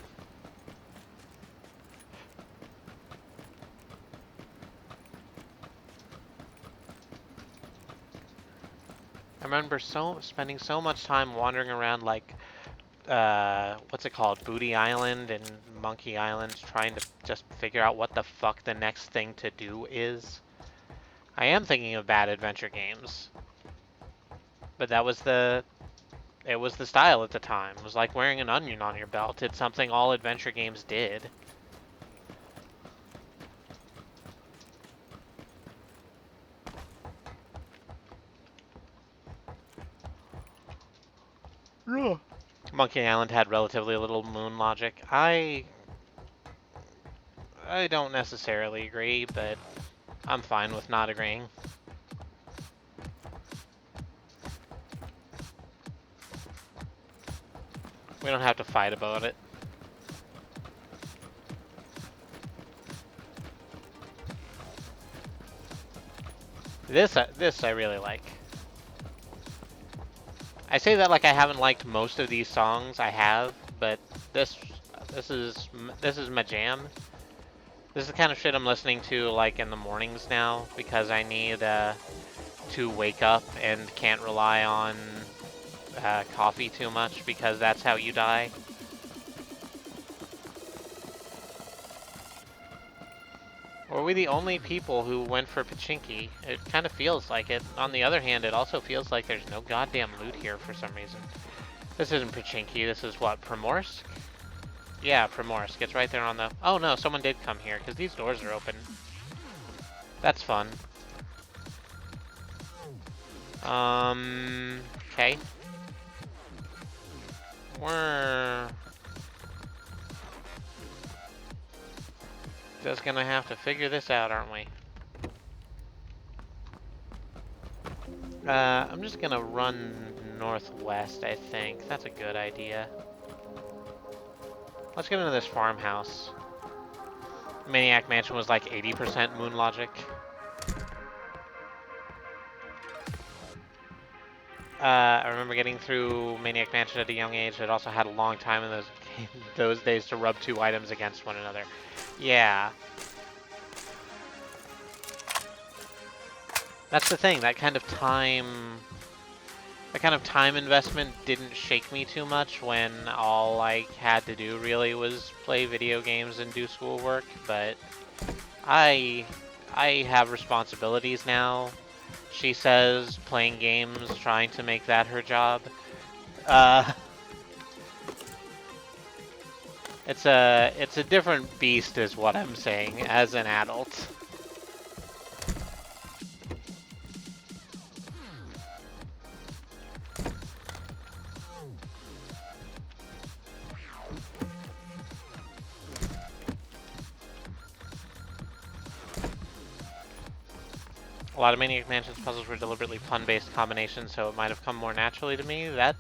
I remember spending so much time wandering around, like, what's it called? Booty Island and Monkey Island, trying to just figure out what the fuck the next thing to do is. I am thinking of bad adventure games. But it was the style at the time. It was like wearing an onion on your belt. It's something all adventure games did. Monkey Island had relatively little moon logic. I don't necessarily agree, but I'm fine with not agreeing. We don't have to fight about it. This I really like. I say that like I haven't liked most of these songs. I have, but this is my jam. This is the kind of shit I'm listening to like in the mornings now because I need to wake up and can't rely on coffee too much because that's how you die. Or are we the only people who went for Pachinki? It kind of feels like it. On the other hand, it also feels like there's no goddamn loot here for some reason. This isn't Pachinki, this is what, Primorsk? Yeah, Primorsk. It's right there on the... Oh no, someone did come here, because these doors are open. That's fun. Okay. We're just gonna have to figure this out, aren't we? I'm just gonna run northwest, I think. That's a good idea. Let's get into this farmhouse. Maniac Mansion was like 80% Moon Logic. I remember getting through Maniac Mansion at a young age. It also had a long time in those days to rub two items against one another. Yeah. That's the thing, that kind of time investment didn't shake me too much when all I had to do really was play video games and do schoolwork, but I have responsibilities now. She says playing games, trying to make that her job. It's a different beast is what I'm saying as an adult. A lot of Maniac Mansion's puzzles were deliberately pun-based combinations, so it might have come more naturally to me. That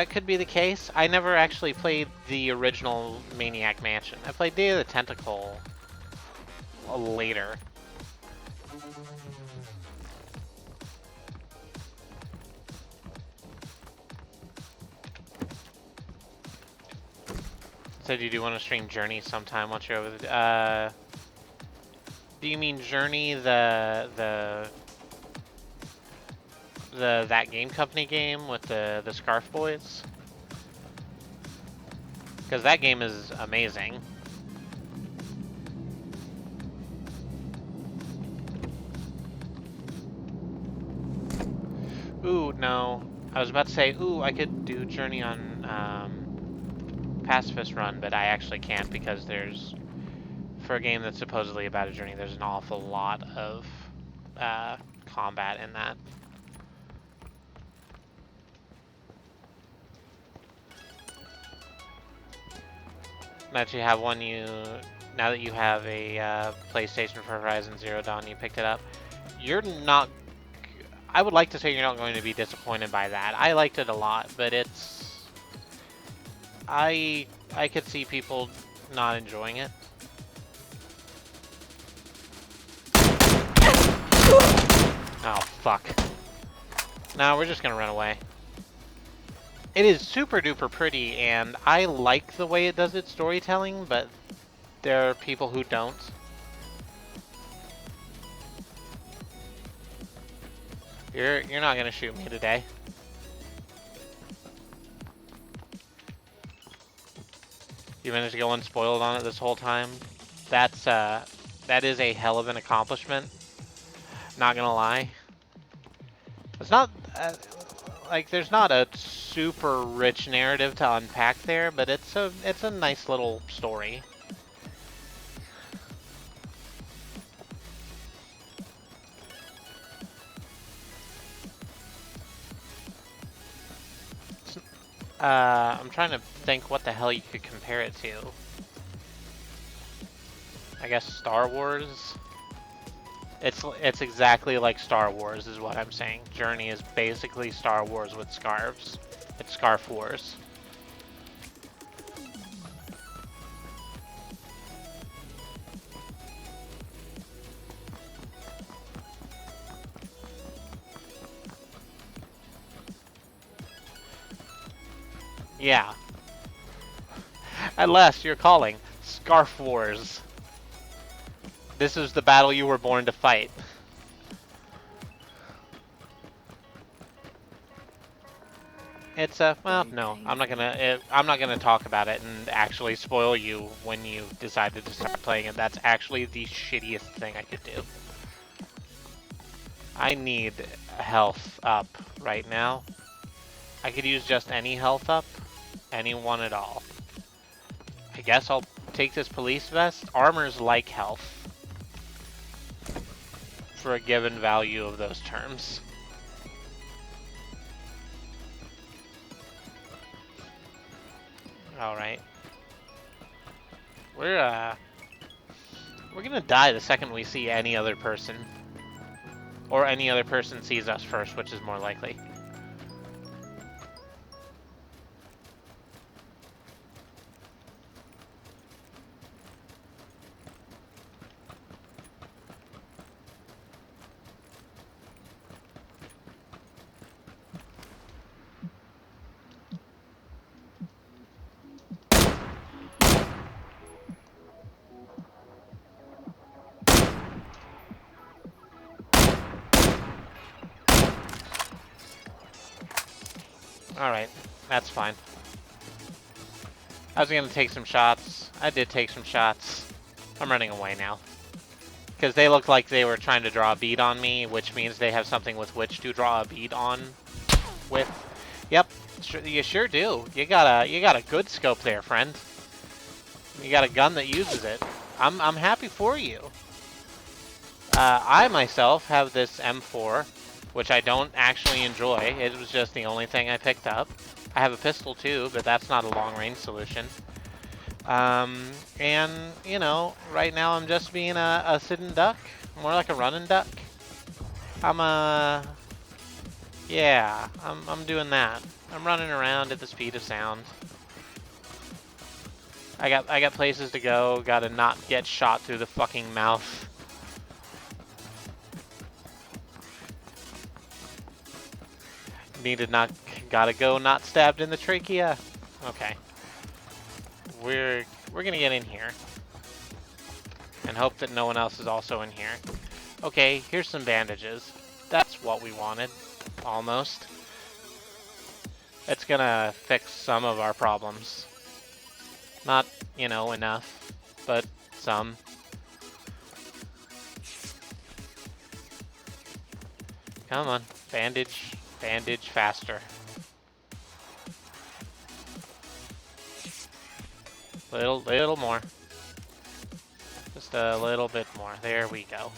could be the case. I never actually played the original Maniac Mansion. I played Day of the Tentacle later. Said you do want to stream Journey sometime once you're over the... Do you mean Journey, that game company game with the Scarf Boys? Because that game is amazing. Ooh, no. I was about to say, ooh, I could do Journey on Pacifist Run, but I actually can't because there's... For a game that's supposedly about a journey, there's an awful lot of combat in that. Now that you have one, now that you have a PlayStation for Horizon Zero Dawn, you picked it up. You're not. I would like to say you're not going to be disappointed by that. I liked it a lot, but it's. I could see people not enjoying it. Oh, fuck. No, we're just gonna run away. It is super duper pretty, and I like the way it does its storytelling, but there are people who don't. You're not gonna shoot me today. You managed to go unspoiled on it this whole time. That is a hell of an accomplishment. Not gonna lie. It's not, like, there's not a super rich narrative to unpack there, but it's a nice little story. I'm trying to think what the hell you could compare it to. I guess Star Wars? It's exactly like Star Wars is what I'm saying. Journey is basically Star Wars with scarves. It's Scarf Wars. Yeah. At last, you're calling. Scarf Wars. This is the battle you were born to fight. It's a well, no, I'm not gonna talk about it and actually spoil you when you decided to start playing it. That's actually the shittiest thing I could do. I need health up right now. I could use just any health up, any one at all. I guess I'll take this police vest. Armor's like health for a given value of those terms. All right. We're gonna die the second we see any other person. Or any other person sees us first, which is more likely. Alright, that's fine. I was gonna take some shots. I did take some shots. I'm running away now. Because they looked like they were trying to draw a bead on me, which means they have something with which to draw a bead on with. Yep, you sure do. You got a good scope there, friend. You got a gun that uses it. I'm happy for you. I myself have this M4, which I don't actually enjoy. It was just the only thing I picked up. I have a pistol too, but that's not a long-range solution. And, you know, right now I'm just being a sitting duck. More like a running duck. Yeah, I'm doing that. I'm running around at the speed of sound. I got places to go, gotta not get shot through the fucking mouth. Gotta go not stabbed in the trachea. Okay. We're gonna get in here. And hope that no one else is also in here. Okay, here's some bandages. That's what we wanted. Almost. It's gonna fix some of our problems. Not, you know, enough, but some. Come on, bandage. Bandage faster. Little more. Just a little bit more. There we go.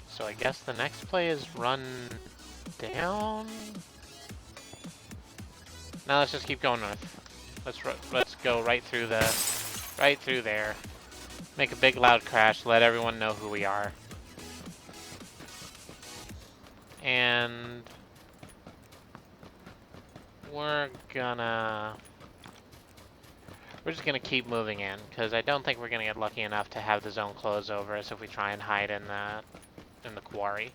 So I guess the next play is run down. Now let's just keep going north. Let's go right through there. Make a big loud crash, let everyone know who we are. And we're just gonna keep moving in, because I don't think we're gonna get lucky enough to have the zone close over us if we try and hide in the quarry.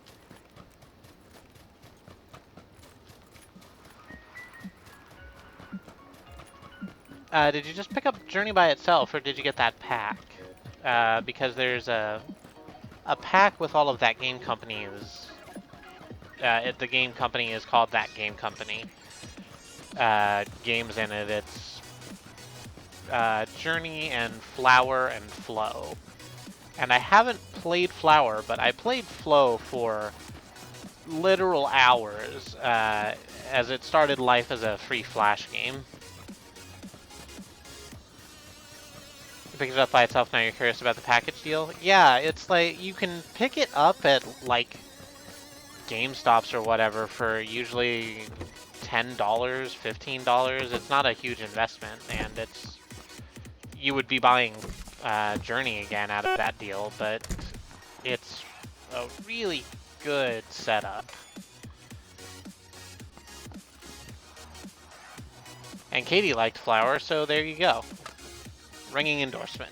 Did you just pick up Journey by itself, or did you get that pack? Because there's a pack with all of That Game Company's. The game company is called That Game Company. Games in it. It's Journey and Flower and Flow. And I haven't played Flower, but I played Flow for literal hours, as it started life as a free Flash game. Pick it up by itself, now you're curious about the package deal? Yeah, it's like, you can pick it up at, like, GameStops or whatever for usually $10, $15. It's not a huge investment, and you would be buying Journey again out of that deal, but it's a really good setup. And Katie liked Flower, so there you go. Ringing endorsement.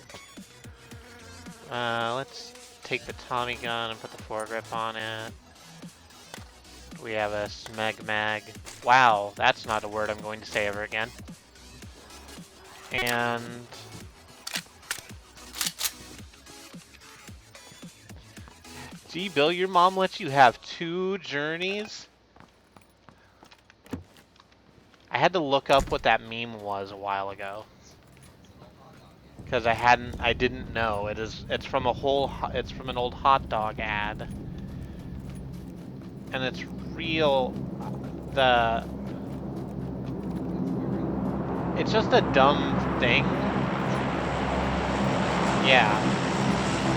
Let's take the Tommy gun and put the foregrip on it. We have a smeg mag. Wow, that's not a word I'm going to say ever again. And Gee, Bill, your mom lets you have 2 journeys? I had to look up what that meme was a while ago. Because I didn't know. It's from it's from an old hot dog ad. And it's real, it's just a dumb thing. Yeah.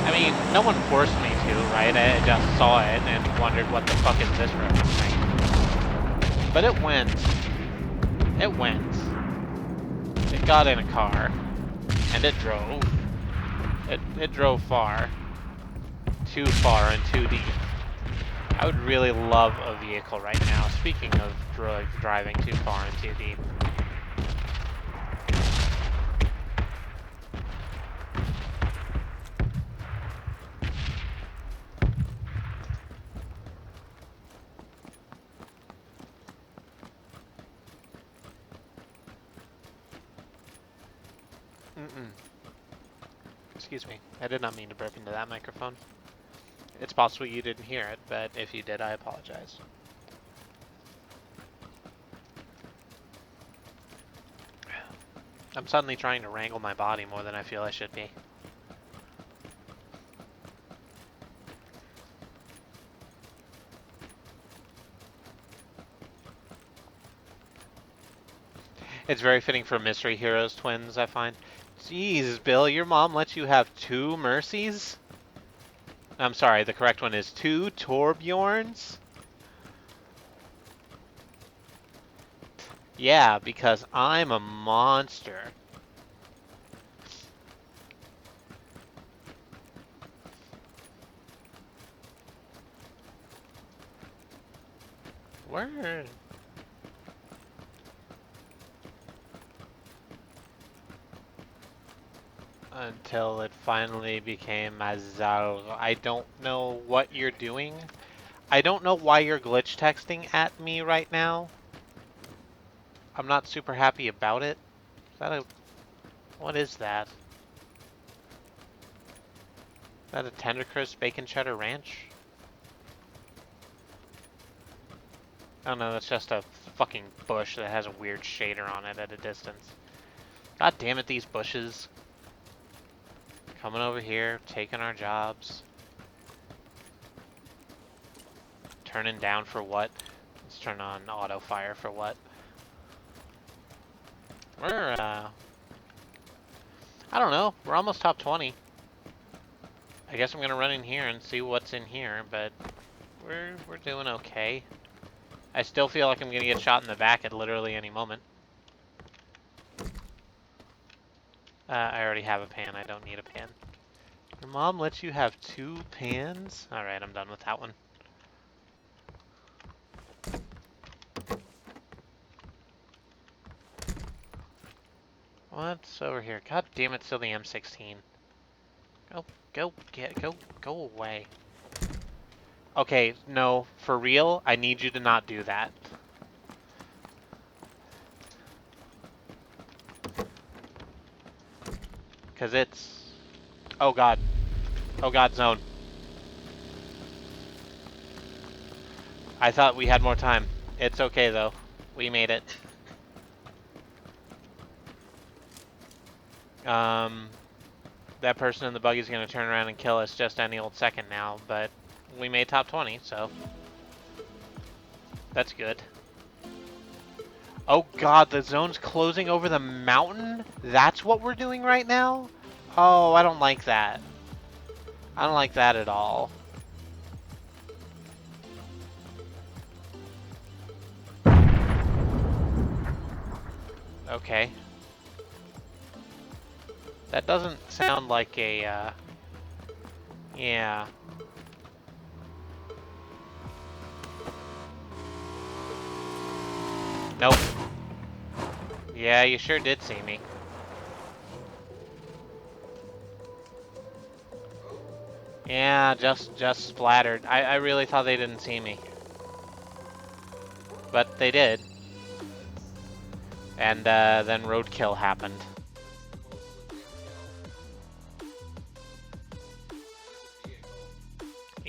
I mean, no one forced me to, right? I just saw it and wondered what the fuck is this referencing. But it went. It went. It got in a car. And it drove. It drove far. Too far and too deep. I would really love a vehicle right now. Speaking of driving too far and too deep. Excuse me. I did not mean to burp into that microphone. It's possible you didn't hear it, but if you did, I apologize. I'm suddenly trying to wrangle my body more than I feel I should be. It's very fitting for Mystery Heroes twins, I find. Jeez, Bill, your mom lets you have 2 Mercies? I'm sorry, the correct one is 2 Torbjorns? Yeah, because I'm a monster. Where? Until it finally became Azar. I don't know what you're doing. I don't know why you're glitch texting at me right now. I'm not super happy about it. Is that a... What is that? Is that a Tender Crisp Bacon Cheddar Ranch? Oh no, that's just a fucking bush that has a weird shader on it at a distance. God damn it, these bushes. Coming over here, taking our jobs. Turning down for what? Let's turn on auto fire for what? We're, I don't know. We're almost top 20. I guess I'm gonna run in here and see what's in here, but we're doing okay. I still feel like I'm gonna get shot in the back at literally any moment. I already have a pan. I don't need a pan. Your mom lets you have 2 pans? Alright, I'm done with that one. What's over here? God damn it, still the M16. Go away. Okay, no, for real, I need you to not do that. Cause it's... Oh god. Oh god, zone. I thought we had more time. It's okay though. We made it. That person in the buggy is gonna turn around and kill us just any old second now, but we made top 20, so that's good. Oh god, the zone's closing over the mountain? That's what we're doing right now? Oh, I don't like that. I don't like that at all. Okay. That doesn't sound like a, yeah. Nope. Yeah, you sure did see me. Yeah, just splattered. I really thought they didn't see me. But they did. And then roadkill happened.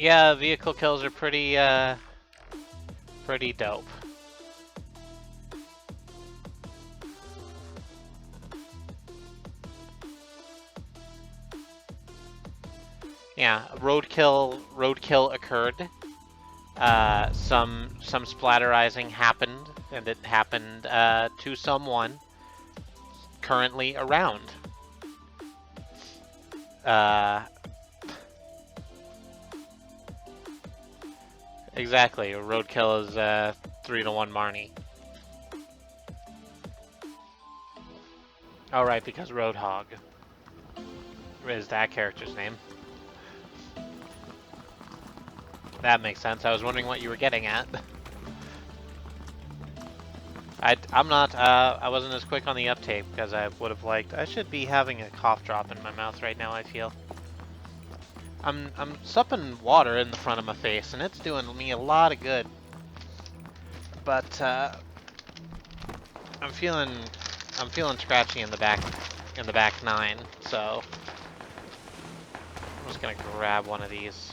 Yeah, vehicle kills are pretty dope. Yeah, roadkill occurred. Some splatterizing happened, and it happened to someone currently around. Exactly. Roadkill is 3-to-1 Marnie. Oh right, because Roadhog is that character's name. That makes sense. I was wondering what you were getting at. I'm not, I wasn't as quick on the uptake because I would have liked. I should be having a cough drop in my mouth right now, I feel. I'm supping water in the front of my face and it's doing me a lot of good. But I'm feeling scratchy in the back nine, so I'm just gonna grab one of these.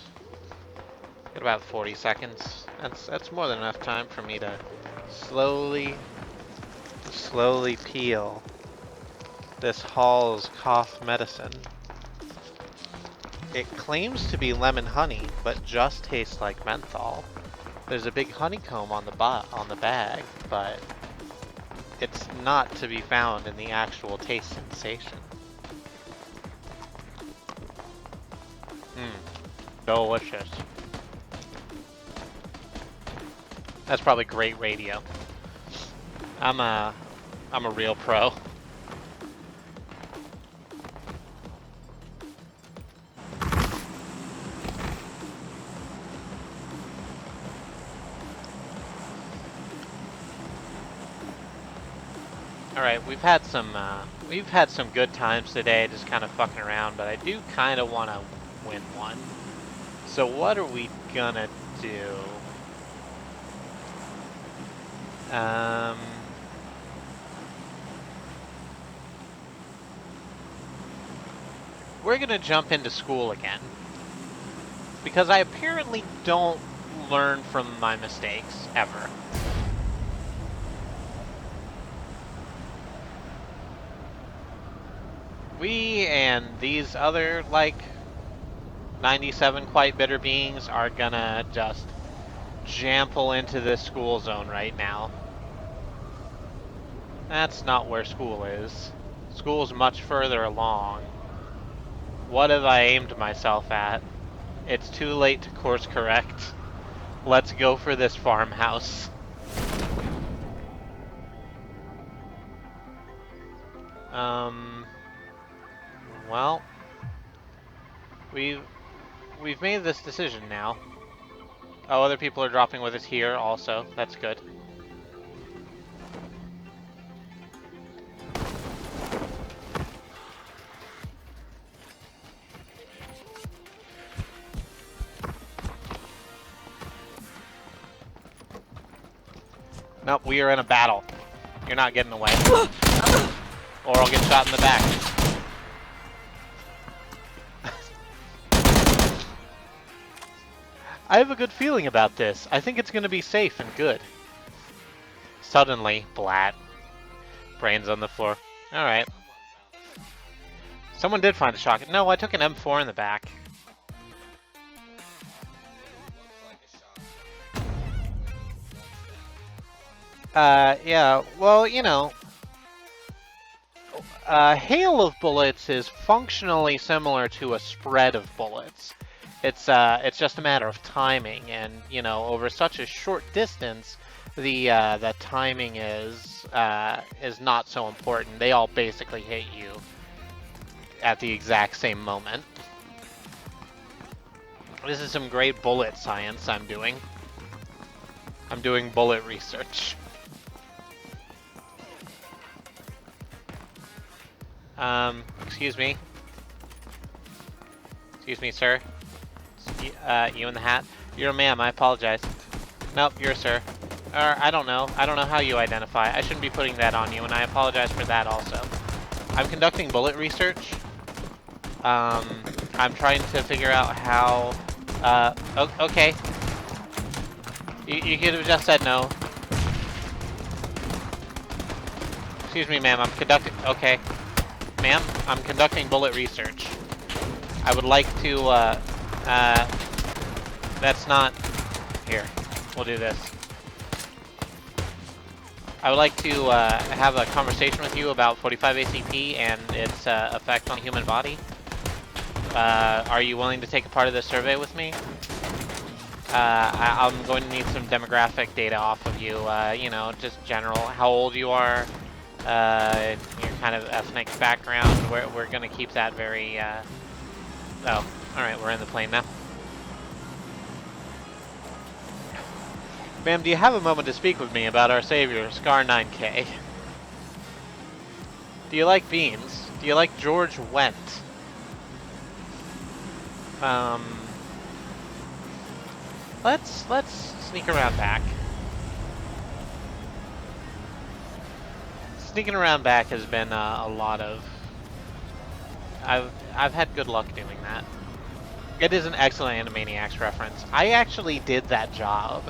Got about 40 seconds. That's more than enough time for me to slowly peel this Hall's cough medicine. It claims to be lemon honey, but just tastes like menthol. There's a big honeycomb on the bag, but it's not to be found in the actual taste sensation. Delicious. That's probably great radio. I'm a real pro. Alright, we've had some good times today, just kind of fucking around, but I do kind of want to win one. So what are we gonna do? We're gonna jump into school again. Because I apparently don't learn from my mistakes, ever. We and these other, like, 97 quite bitter beings are gonna just jample into this school zone right now. That's not where school is. School's much further along. What have I aimed myself at? It's too late to course correct. Let's go for this farmhouse. Well, we've made this decision now. Oh, other people are dropping with us here also. That's good. Nope, we are in a battle. You're not getting away. Or I'll get shot in the back. I have a good feeling about this. I think it's going to be safe and good. Suddenly, blat. Brains on the floor. Alright. Someone did find a shotgun. No, I took an M4 in the back. Yeah, well, you know, a hail of bullets is functionally similar to a spread of bullets. It's just a matter of timing, and you know, over such a short distance, the timing is not so important. They all basically hit you at the exact same moment. This is some great bullet science I'm doing. I'm doing bullet research. Excuse me. Excuse me, sir. You in the hat? You're a ma'am, I apologize. Nope, you're a sir. I don't know. I don't know how you identify. I shouldn't be putting that on you, and I apologize for that also. I'm conducting bullet research. I'm trying to figure out how, Oh, okay. You could have just said no. Excuse me, ma'am, I'm conducting... Okay. Ma'am, I'm conducting bullet research. I would like to, that's not... Here, we'll do this. I would like to, have a conversation with you about 45 ACP and its, effect on the human body. Are you willing to take a part of this survey with me? I'm going to need some demographic data off of you, you know, just general, how old you are, your kind of ethnic background. We're going to keep that very, oh, alright, we're in the plane now. Ma'am, do you have a moment to speak with me about our savior, Scar 9K? Do you like beans? Do you like George Wendt? Let's sneak around back. Sneaking around back has been a lot of... I've had good luck doing that. It is an excellent Animaniacs reference. I actually did that job.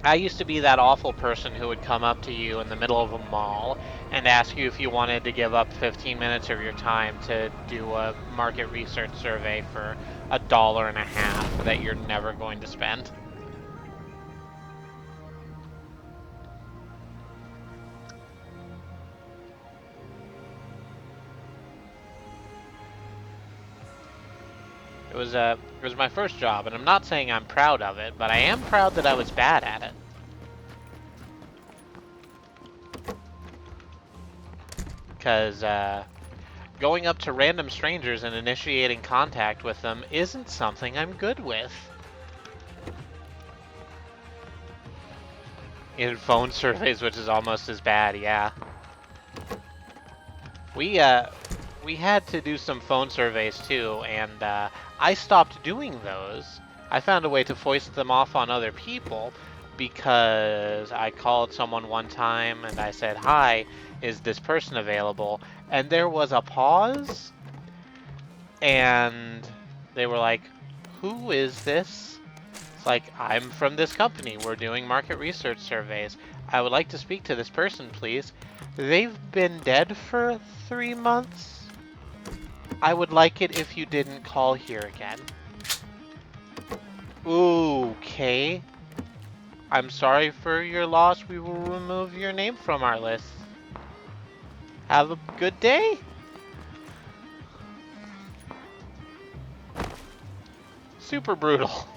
I used to be that awful person who would come up to you in the middle of a mall and ask you if you wanted to give up 15 minutes of your time to do a market research survey for $1.50 that you're never going to spend. It was my first job, and I'm not saying I'm proud of it, but I am proud that I was bad at it. Because, going up to random strangers and initiating contact with them isn't something I'm good with. In phone surveys, which is almost as bad, yeah. We had to do some phone surveys too, and I stopped doing those. I found a way to foist them off on other people because I called someone one time and I said, "Hi, is this person available?" And there was a pause, and they were like, "Who is this?" It's like, "I'm from this company. We're doing market research surveys. I would like to speak to this person, please. They've been dead for 3 months. I would like it if you didn't call here again." Okay. I'm sorry for your loss. We will remove your name from our list. Have a good day. Super brutal.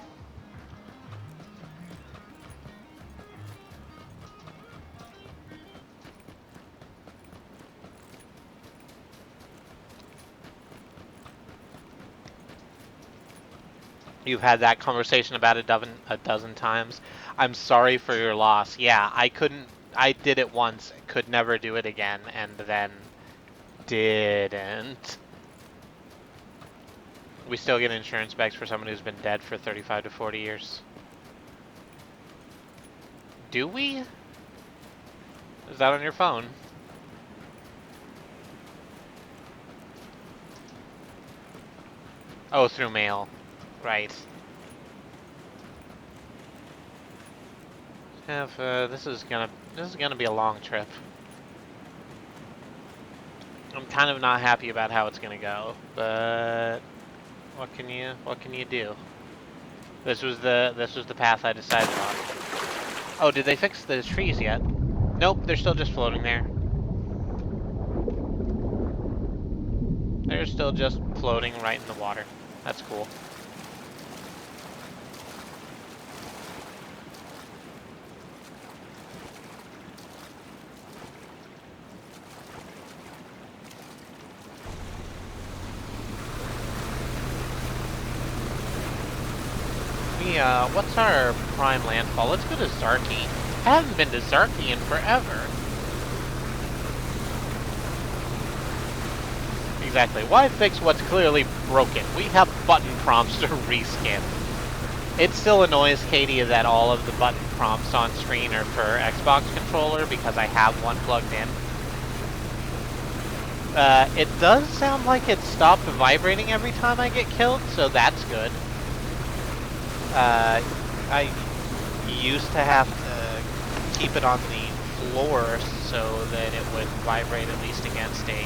You've had that conversation about a dozen times. I'm sorry for your loss. Yeah, I did it once, could never do it again, and then didn't. We still get insurance bags for someone who's been dead for 35 to 40 years. Do we? Is that on your phone? Oh, through mail. Right. This is gonna be a long trip. I'm kind of not happy about how it's gonna go, but what can you do? This was the path I decided on. Oh, did they fix the trees yet? Nope, they're still just floating there. They're still just floating right in the water. That's cool. What's our prime landfall? Let's go to Zarky. I haven't been to Zarky in forever. Exactly. Why fix what's clearly broken? We have button prompts to reskin. It still annoys Katie that all of the button prompts on screen are for Xbox controller because I have one plugged in. It does sound like it stopped vibrating every time I get killed, so that's good. I used to have to keep it on the floor so that it would vibrate at least against a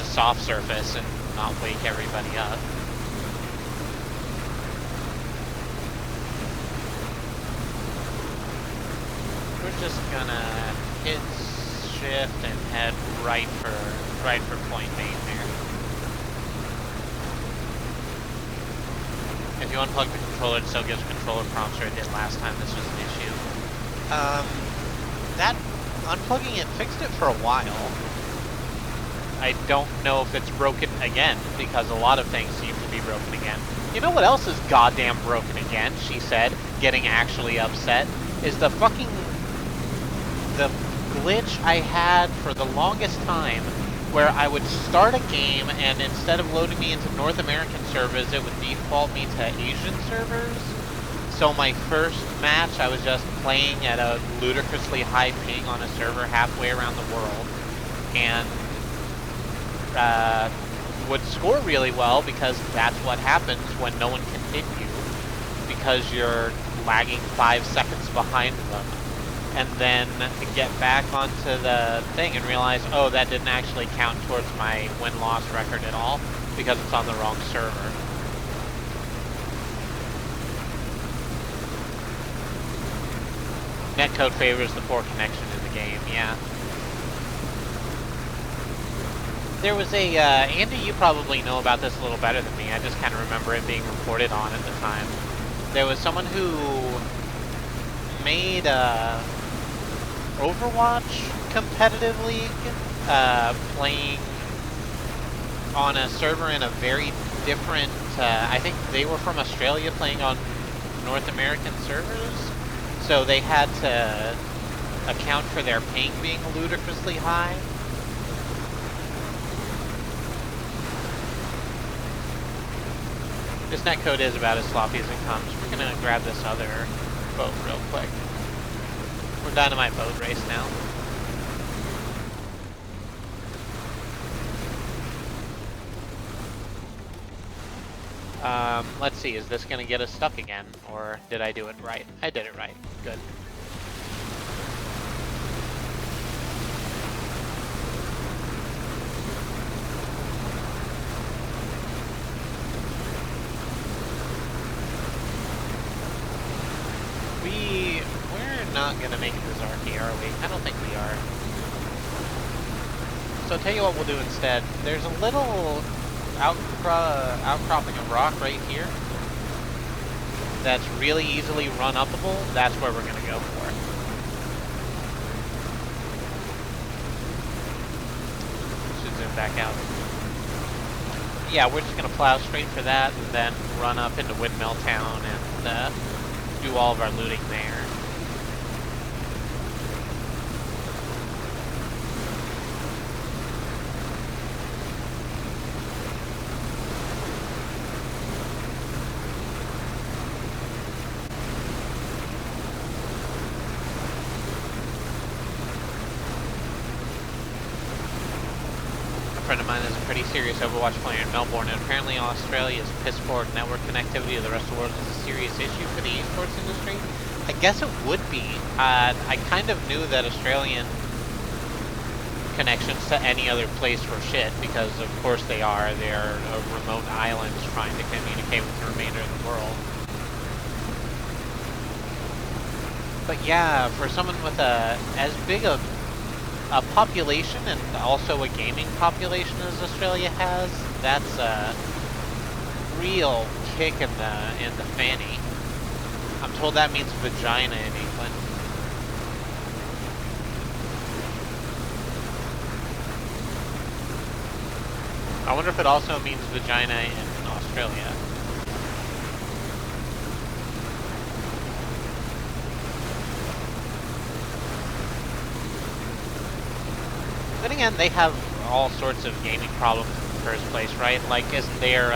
soft surface and not wake everybody up. We're just gonna hit shift and head right for point main there. If you unplug the controller, it still gives controller prompts, or it did last time this was an issue. That unplugging it fixed it for a while. I don't know if it's broken again, because a lot of things seem to be broken again. You know what else is goddamn broken again, she said, getting actually upset, is the glitch I had for the longest time where I would start a game and instead of loading me into North American servers, it would default me to Asian servers. So my first match, I was just playing at a ludicrously high ping on a server halfway around the world, and would score really well because that's what happens when no one can hit you, because you're lagging 5 seconds behind them. And then get back onto the thing and realize, oh, that didn't actually count towards my win-loss record at all, because it's on the wrong server. Netcode favors the poor connection in the game, yeah. There was a, Andy, you probably know about this a little better than me, I just kind of remember it being reported on at the time. There was someone who made Overwatch competitive league, playing on a server in a very different, I think they were from Australia playing on North American servers, so they had to account for their ping being ludicrously high. This netcode is about as sloppy as it comes. We're gonna grab this other boat real quick. We're dynamite boat race now. Let's see, is this gonna get us stuck again? Or did I do it right? I did it right. Good. We're not gonna make it to Zarky, are we? I don't think we are. So I'll tell you what we'll do instead. There's a little outcropping of rock right here that's really easily run-upable. That's where we're gonna go for it. Should zoom back out. Yeah, we're just gonna plow straight for that and then run up into Windmill Town and do all of our looting there. A friend of mine is a pretty serious Overwatch player in Melbourne, and apparently Australia's piss-poor network connectivity to the rest of the world is a serious issue for the esports industry. I guess it would be. I kind of knew that Australian connections to any other place were shit, because of course they are. They're remote islands trying to communicate with the remainder of the world. But yeah, for someone with as big a population and also a gaming population as Australia has, that's a real kick in the fanny. I'm told that means vagina in England. I wonder if it also means vagina in Australia. Then again, they have all sorts of gaming problems in the first place, right? Like, isn't their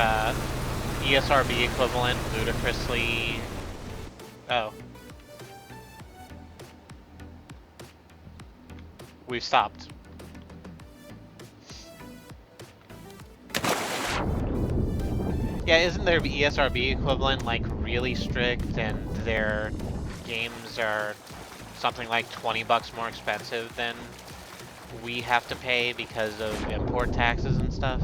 ESRB equivalent ludicrously... Oh. We've stopped. Yeah, isn't their ESRB equivalent like really strict, and their games are something like $20 more expensive than we have to pay because of import taxes and stuff?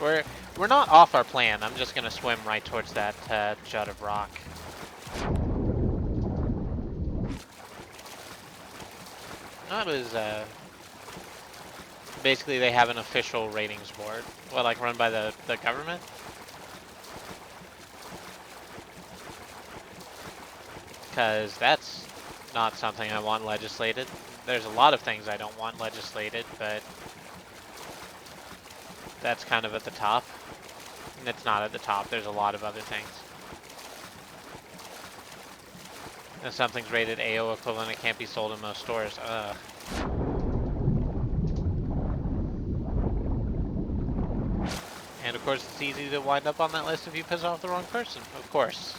We're not off our plan. I'm just gonna swim right towards that jut of rock. That was basically they have an official ratings board. Well, like run by the government. Because that's not something I want legislated. There's a lot of things I don't want legislated, but that's kind of at the top. And it's not at the top, there's a lot of other things. If something's rated AO equivalent, it can't be sold in most stores. Ugh. And of course, it's easy to wind up on that list if you piss off the wrong person, of course.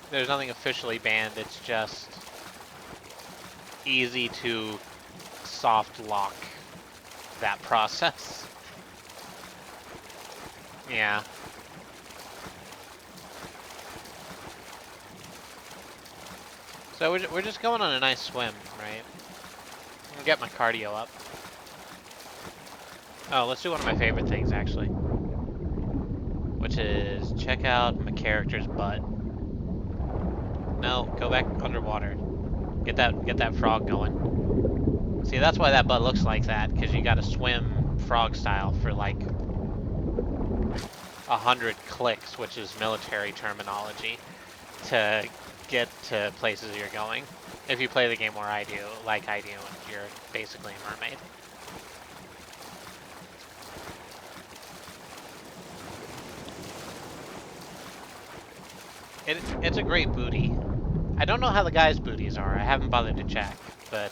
There's nothing officially banned, it's just easy to soft lock that process. Yeah. So we're just going on a nice swim, right? I'll get my cardio up. Oh, let's do one of my favorite things, actually. Which is check out my character's butt. No, go back underwater. Get that frog going. See, that's why that butt looks like that, because you gotta swim frog style for like 100 clicks, which is military terminology, to get to places you're going. If you play the game where I do, like I do, and you're basically a mermaid. It's a great booty. I don't know how the guys' booties are. I haven't bothered to check, but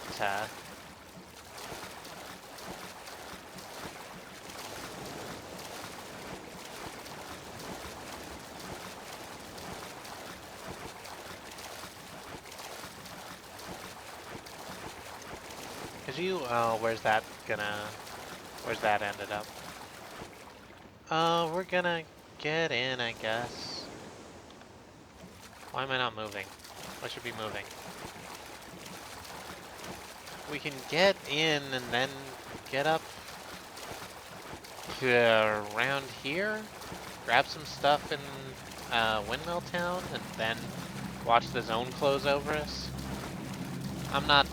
cause you, oh, where's that ended up? We're gonna get in, I guess. Why am I not moving? I should be moving. We can get in and then get up to around here, grab some stuff in Windmill Town, and then watch the zone close over us. I'm not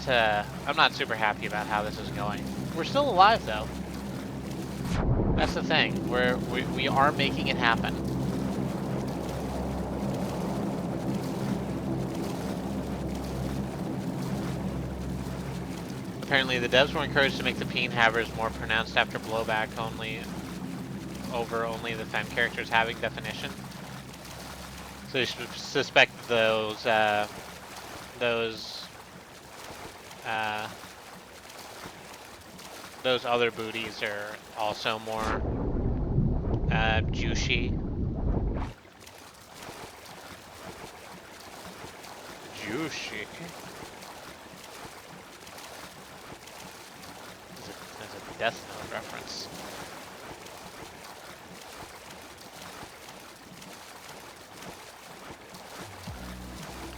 super happy about how this is going. We're still alive though. That's the thing. We are making it happen. Apparently, the devs were encouraged to make the peen havers more pronounced after blowback over the fem characters having definition. So you should suspect those other booties are also more juicy. Juicy. That's a Death Note reference.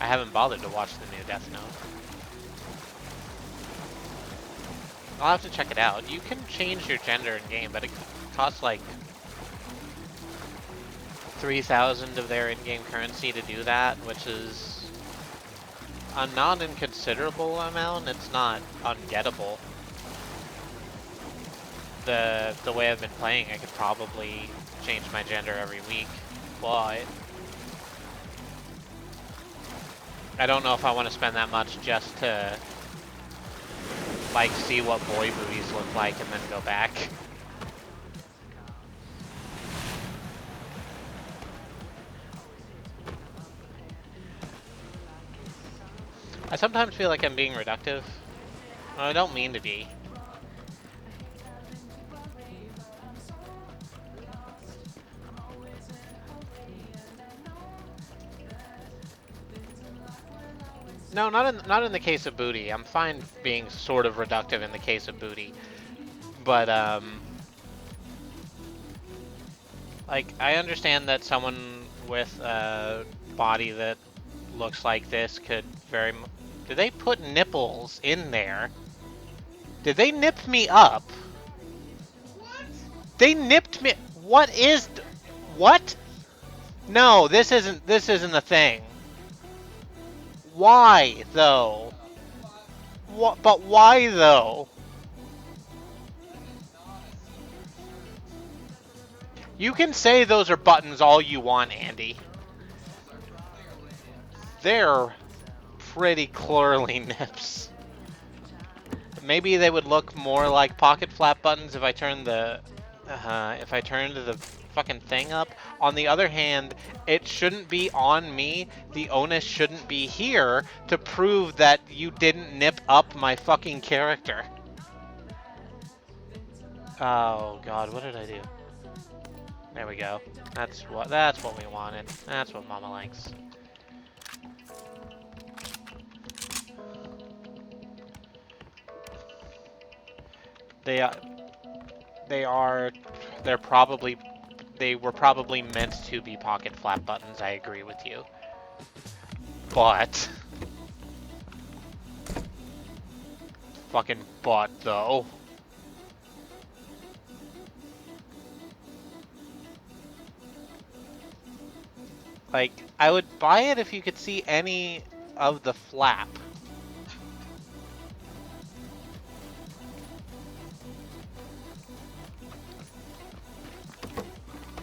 I haven't bothered to watch the new Death Note. I'll have to check it out. You can change your gender in game, but it costs like 3,000 of their in-game currency to do that, which is a not inconsiderable amount. It's not ungettable. The way I've been playing, I could probably change my gender every week, but I don't know if I want to spend that much just to like see what boy booties look like and then go back. I sometimes feel like I'm being reductive. Well, I don't mean to be. No, not in the case of booty. I'm fine being sort of reductive in the case of booty, but like I understand that someone with a body that looks like this could very. Did they put nipples in there? Did they nip me up? What? They nipped me. What is? What? No, this isn't. This isn't a thing. Why though? The fuck? What? But why though? That is not a see-through shirt. You can say those are buttons all you want, Andy. Those are clearly nips. They're pretty clearly nips. Maybe they would look more like pocket flap buttons if I turned the fucking thing up. On the other hand, it shouldn't be on me. The onus shouldn't be here to prove that you didn't nip up my fucking character. Oh god, what did I do? There we go. That's what we wanted. That's what Mama likes. They were probably meant to be pocket flap buttons, I agree with you. But fucking butt though. Like, I would buy it if you could see any of the flap.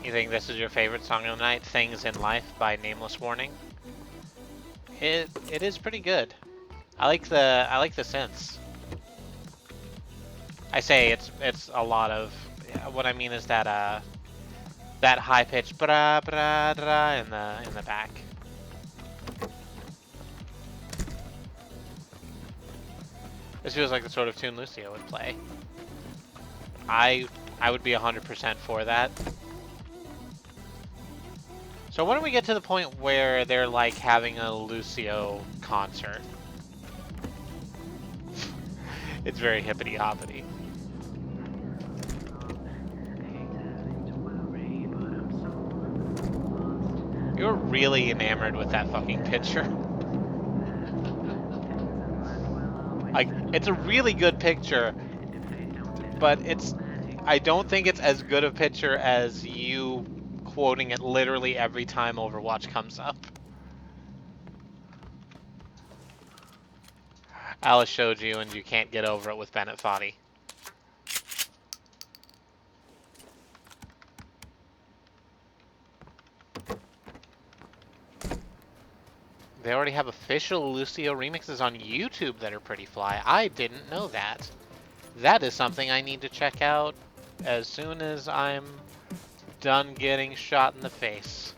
You think this is your favorite song of the night? Things in Life by Nameless Warning? It is pretty good. I like the synths. I say it's a lot of what I mean is that that high pitched bra bra bra in the back. This feels like the sort of tune Lucio would play. I would be 100% for that. So when do we get to the point where they're like having a Lucio concert? It's very hippity hoppity. You're really enamored with that fucking picture. Like, it's a really good picture, but I don't think it's as good a picture as you quoting it literally every time Overwatch comes up. Alice showed you and you can't get over it with Bennett Foddy. They already have official Lucio remixes on YouTube that are pretty fly. I didn't know that. That is something I need to check out as soon as I'm done getting shot in the face.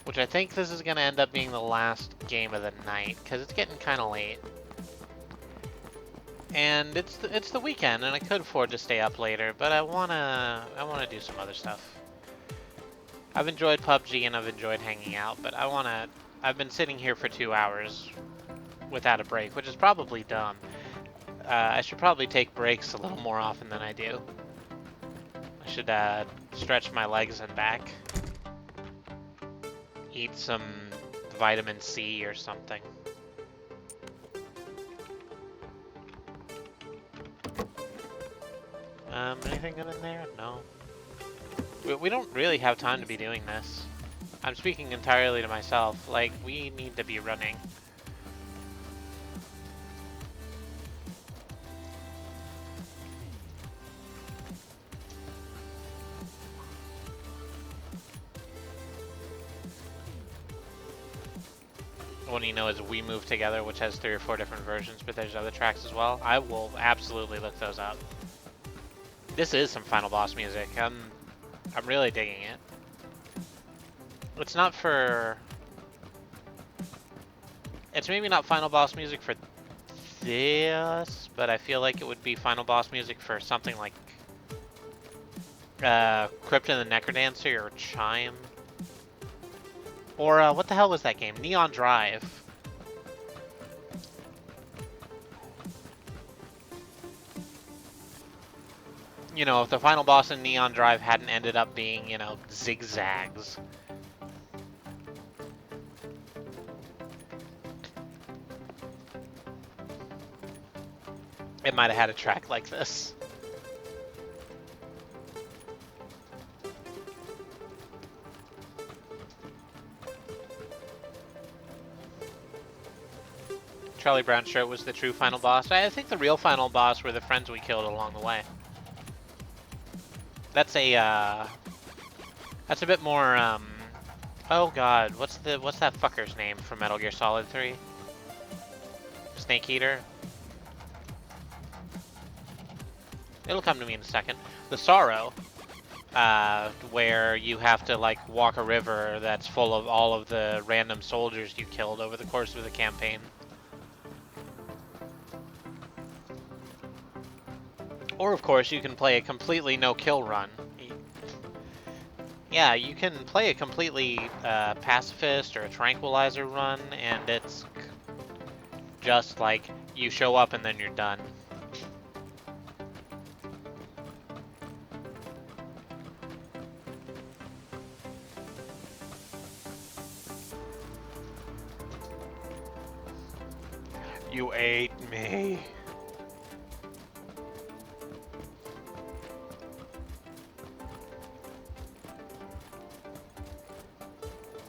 Which I think this is going to end up being the last game of the night, because it's getting kind of late. And it's the weekend, and I could afford to stay up later, but I wanna do some other stuff. I've enjoyed PUBG and I've enjoyed hanging out, but I've been sitting here for 2 hours without a break, which is probably dumb. I should probably take breaks a little more often than I do. I should stretch my legs and back. Eat some vitamin C or something. Anything good in there? No. We don't really have time to be doing this. I'm speaking entirely to myself. Like, we need to be running. One you know is We Move Together, which has 3 or 4 different versions, but there's other tracks as well. I will absolutely look those up. This is some Final Boss music. I'm really digging it. It's not for... It's maybe not Final Boss music for this, but I feel like it would be Final Boss music for something like Crypt and the Necrodancer or Chime. Or what the hell was that game? Neon Drive. You know, if the final boss in Neon Drive hadn't ended up being, you know, zigzags. It might have had a track like this. Charlie Brown shirt was the true final boss. I think the real final boss were the friends we killed along the way. That's a bit more, oh god, what's that fucker's name from Metal Gear Solid 3? Snake Eater? It'll come to me in a second. The Sorrow, where you have to, like, walk a river that's full of all of the random soldiers you killed over the course of the campaign. Or, of course, you can play a completely no-kill run. Yeah, you can play a completely pacifist or a tranquilizer run, and it's just like you show up and then you're done. You ate me.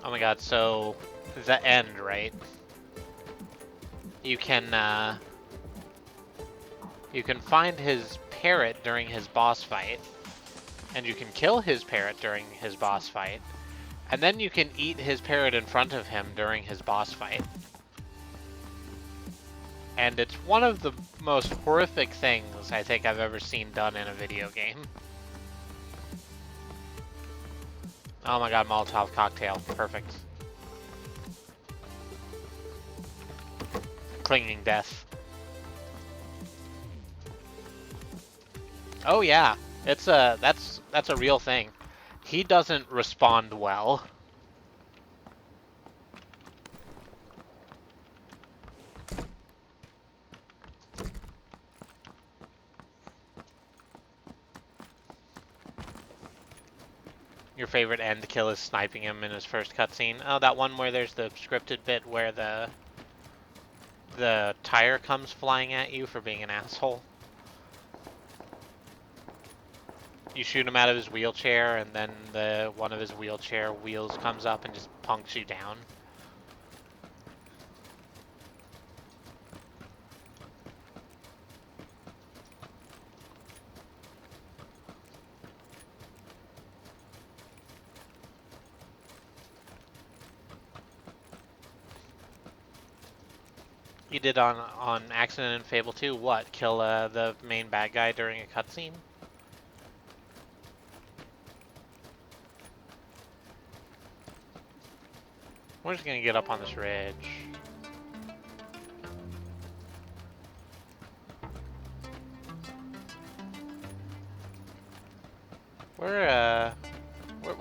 Oh my god, so the end, right? You can find his parrot during his boss fight, and you can kill his parrot during his boss fight, and then you can eat his parrot in front of him during his boss fight. And it's one of the most horrific things I think I've ever seen done in a video game. Oh my god, Molotov cocktail. Perfect. Clinging death. Oh yeah, it's that's a real thing. He doesn't respond well. Your favorite end kill is sniping him in his first cutscene. Oh, that one where there's the scripted bit where the tire comes flying at you for being an asshole. You shoot him out of his wheelchair, and then one of his wheelchair wheels comes up and just punks you down. You did on Accident in Fable 2, what? Kill the main bad guy during a cutscene? We're just gonna get up on this ridge. We're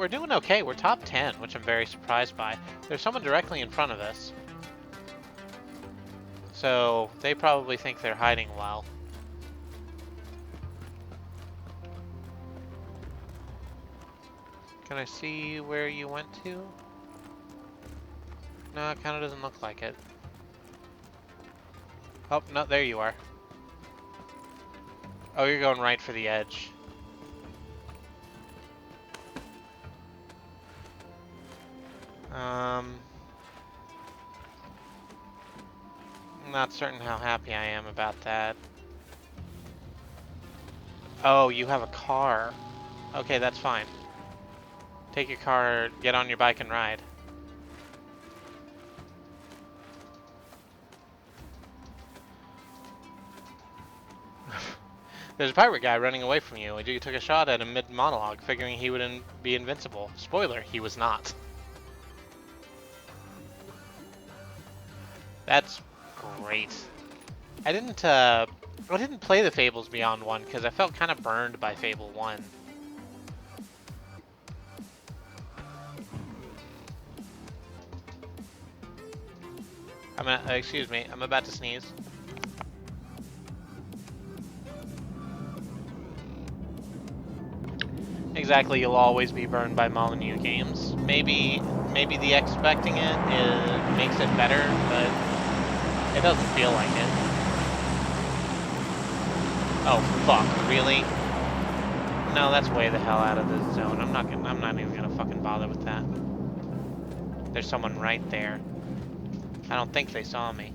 doing okay. We're top 10, which I'm very surprised by. There's someone directly in front of us. So they probably think they're hiding well. Can I see where you went to? No, it kind of doesn't look like it. Oh, no, there you are. Oh, you're going right for the edge. I'm not certain how happy I am about that. Oh, you have a car. Okay, that's fine. Take your car, get on your bike and ride. There's a pirate guy running away from you. You took a shot at him mid-monologue, figuring he would be invincible. Spoiler, he was not. That's great. I didn't play the Fables Beyond 1 because I felt kind of burned by Fable 1. excuse me, I'm about to sneeze. Exactly, you'll always be burned by Molyneux games. Maybe the expecting it makes it better, but it doesn't feel like it. Oh fuck, really? No, that's way the hell out of the zone. I'm not even gonna fucking bother with that. There's someone right there. I don't think they saw me.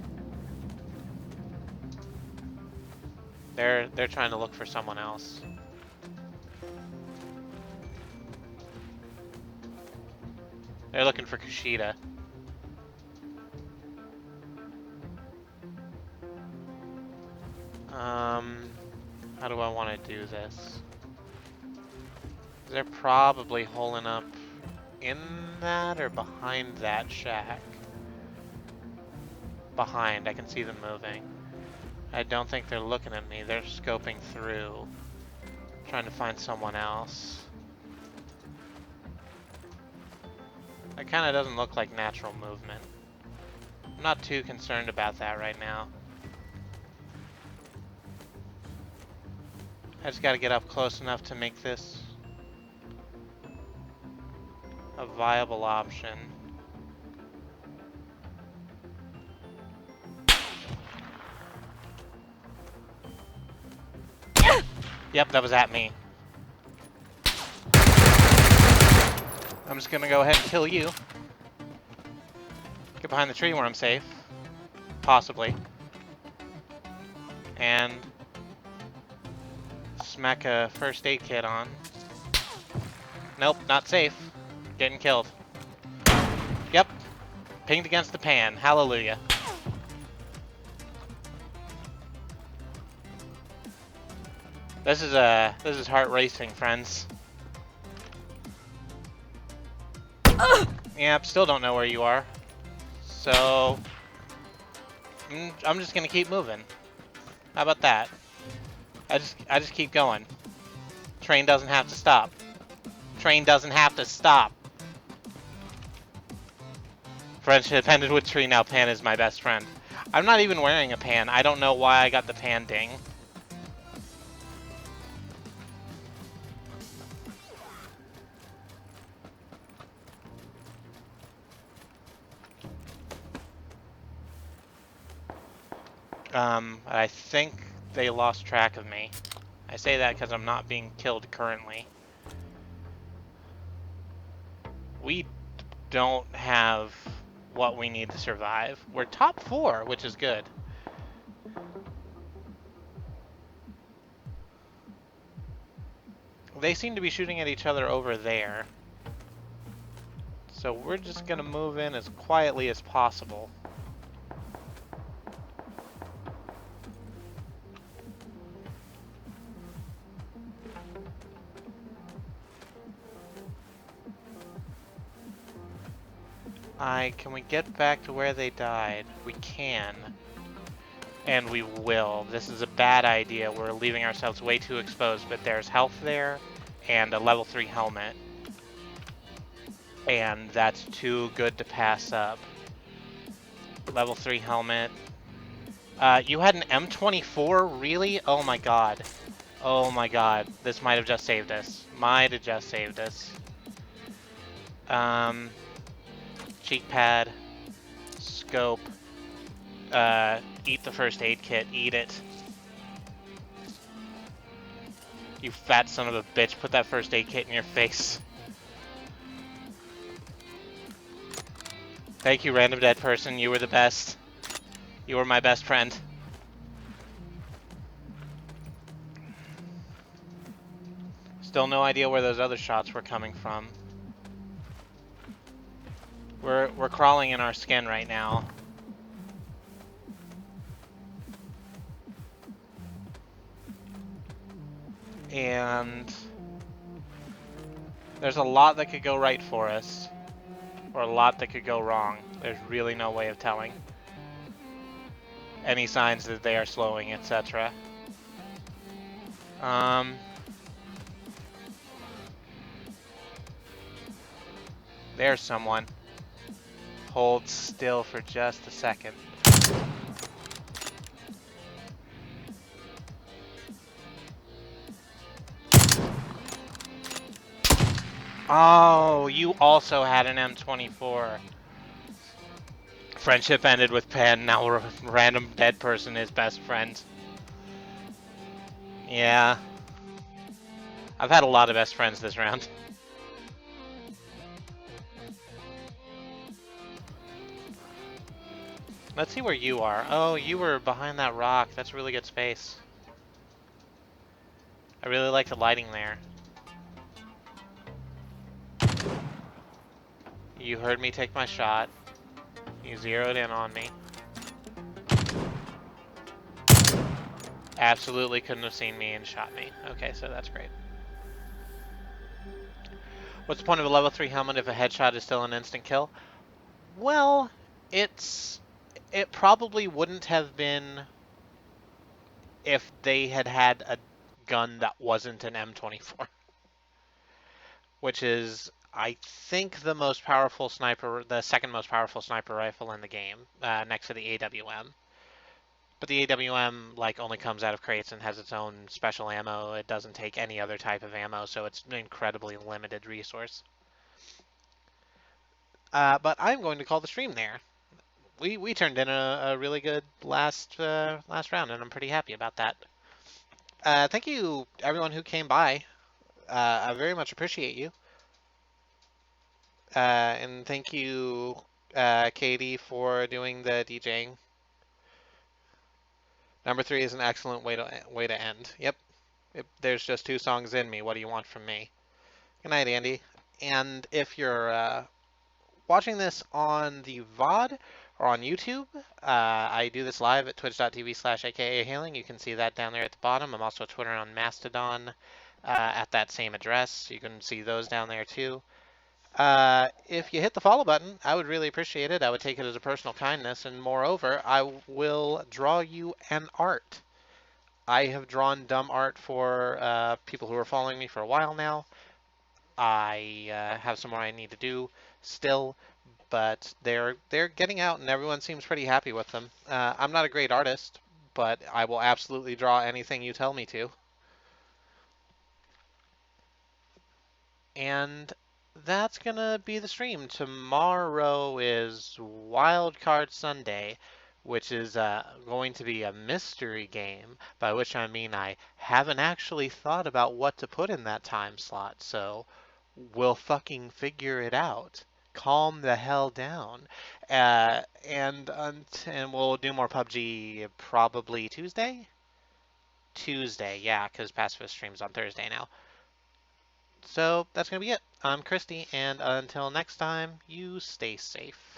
They're trying to look for someone else. They're looking for Kushida. How do I want to do this? They're probably holing up in that or behind that shack. Behind, I can see them moving. I don't think they're looking at me, they're scoping through. Trying to find someone else. That kind of doesn't look like natural movement. I'm not too concerned about that right now. I just gotta get up close enough to make this a viable option. Yep, that was at me. I'm just gonna go ahead and kill you. Get behind the tree where I'm safe. Possibly. And smack a first aid kit on. Nope, not safe. Getting killed. Yep. Pinged against the pan. Hallelujah. This is heart racing, friends. Yep, still don't know where you are. So I'm just gonna keep moving. How about that? I just keep going. Train doesn't have to stop. Train doesn't have to stop. Friendship ended with tree, now pan is my best friend. I'm not even wearing a pan. I don't know why I got the pan ding. I think they lost track of me. I say that because I'm not being killed currently. We don't have what we need to survive. We're top 4, which is good. They seem to be shooting at each other over there. So we're just gonna move in as quietly as possible. Can we get back to where they died? We can. And we will. This is a bad idea. We're leaving ourselves way too exposed, but there's health there and a level 3 helmet. And that's too good to pass up. Level 3 helmet. You had an M24? Really? Oh my god. Oh my god. This might have just saved us. Might have just saved us. Cheek pad. Scope. Eat the first aid kit. Eat it. You fat son of a bitch. Put that first aid kit in your face. Thank you, random dead person. You were the best. You were my best friend. Still no idea where those other shots were coming from. We're crawling in our skin right now. And there's a lot that could go right for us, or a lot that could go wrong. There's really no way of telling. Any signs that they are slowing, etc. There's someone. Hold still for just a second. Oh, you also had an M24. Friendship ended with Pen. Now a random dead person is best friends. Yeah, I've had a lot of best friends this round. Let's see where you are. Oh, you were behind that rock. That's really good space. I really like the lighting there. You heard me take my shot. You zeroed in on me. Absolutely couldn't have seen me and shot me. Okay, so that's great. What's the point of a level 3 helmet if a headshot is still an instant kill? Well, it probably wouldn't have been if they had had a gun that wasn't an M24, which is, I think, the most powerful sniper, the second most powerful sniper rifle in the game, next to the AWM. But the AWM like only comes out of crates and has its own special ammo. It doesn't take any other type of ammo, so it's an incredibly limited resource. But I'm going to call the stream there. We turned in a really good last round, and I'm pretty happy about that. Thank you everyone who came by. I very much appreciate you. And thank you, Katie, for doing the DJing. Number 3 is an excellent way to end. Yep. There's just 2 songs in me. What do you want from me? Good night, Andy. And if you're watching this on the VOD or on YouTube, I do this live at twitch.tv/AKAHailing. You can see that down there at the bottom. I'm also on Twitter on Mastodon at that same address. You can see those down there too. If you hit the follow button, I would really appreciate it. I would take it as a personal kindness, and moreover, I will draw you an art. I have drawn dumb art for people who are following me for a while now. I have some more I need to do still, but they're getting out, and everyone seems pretty happy with them. I'm not a great artist, but I will absolutely draw anything you tell me to. And that's gonna be the stream. Tomorrow is Wildcard Sunday, which is going to be a mystery game, by which I mean I haven't actually thought about what to put in that time slot, so we'll fucking figure it out. Calm the hell down. And we'll do more PUBG probably Tuesday? Tuesday, yeah, because Pacifist streams on Thursday now. So that's going to be it. I'm Christy, and until next time, you stay safe.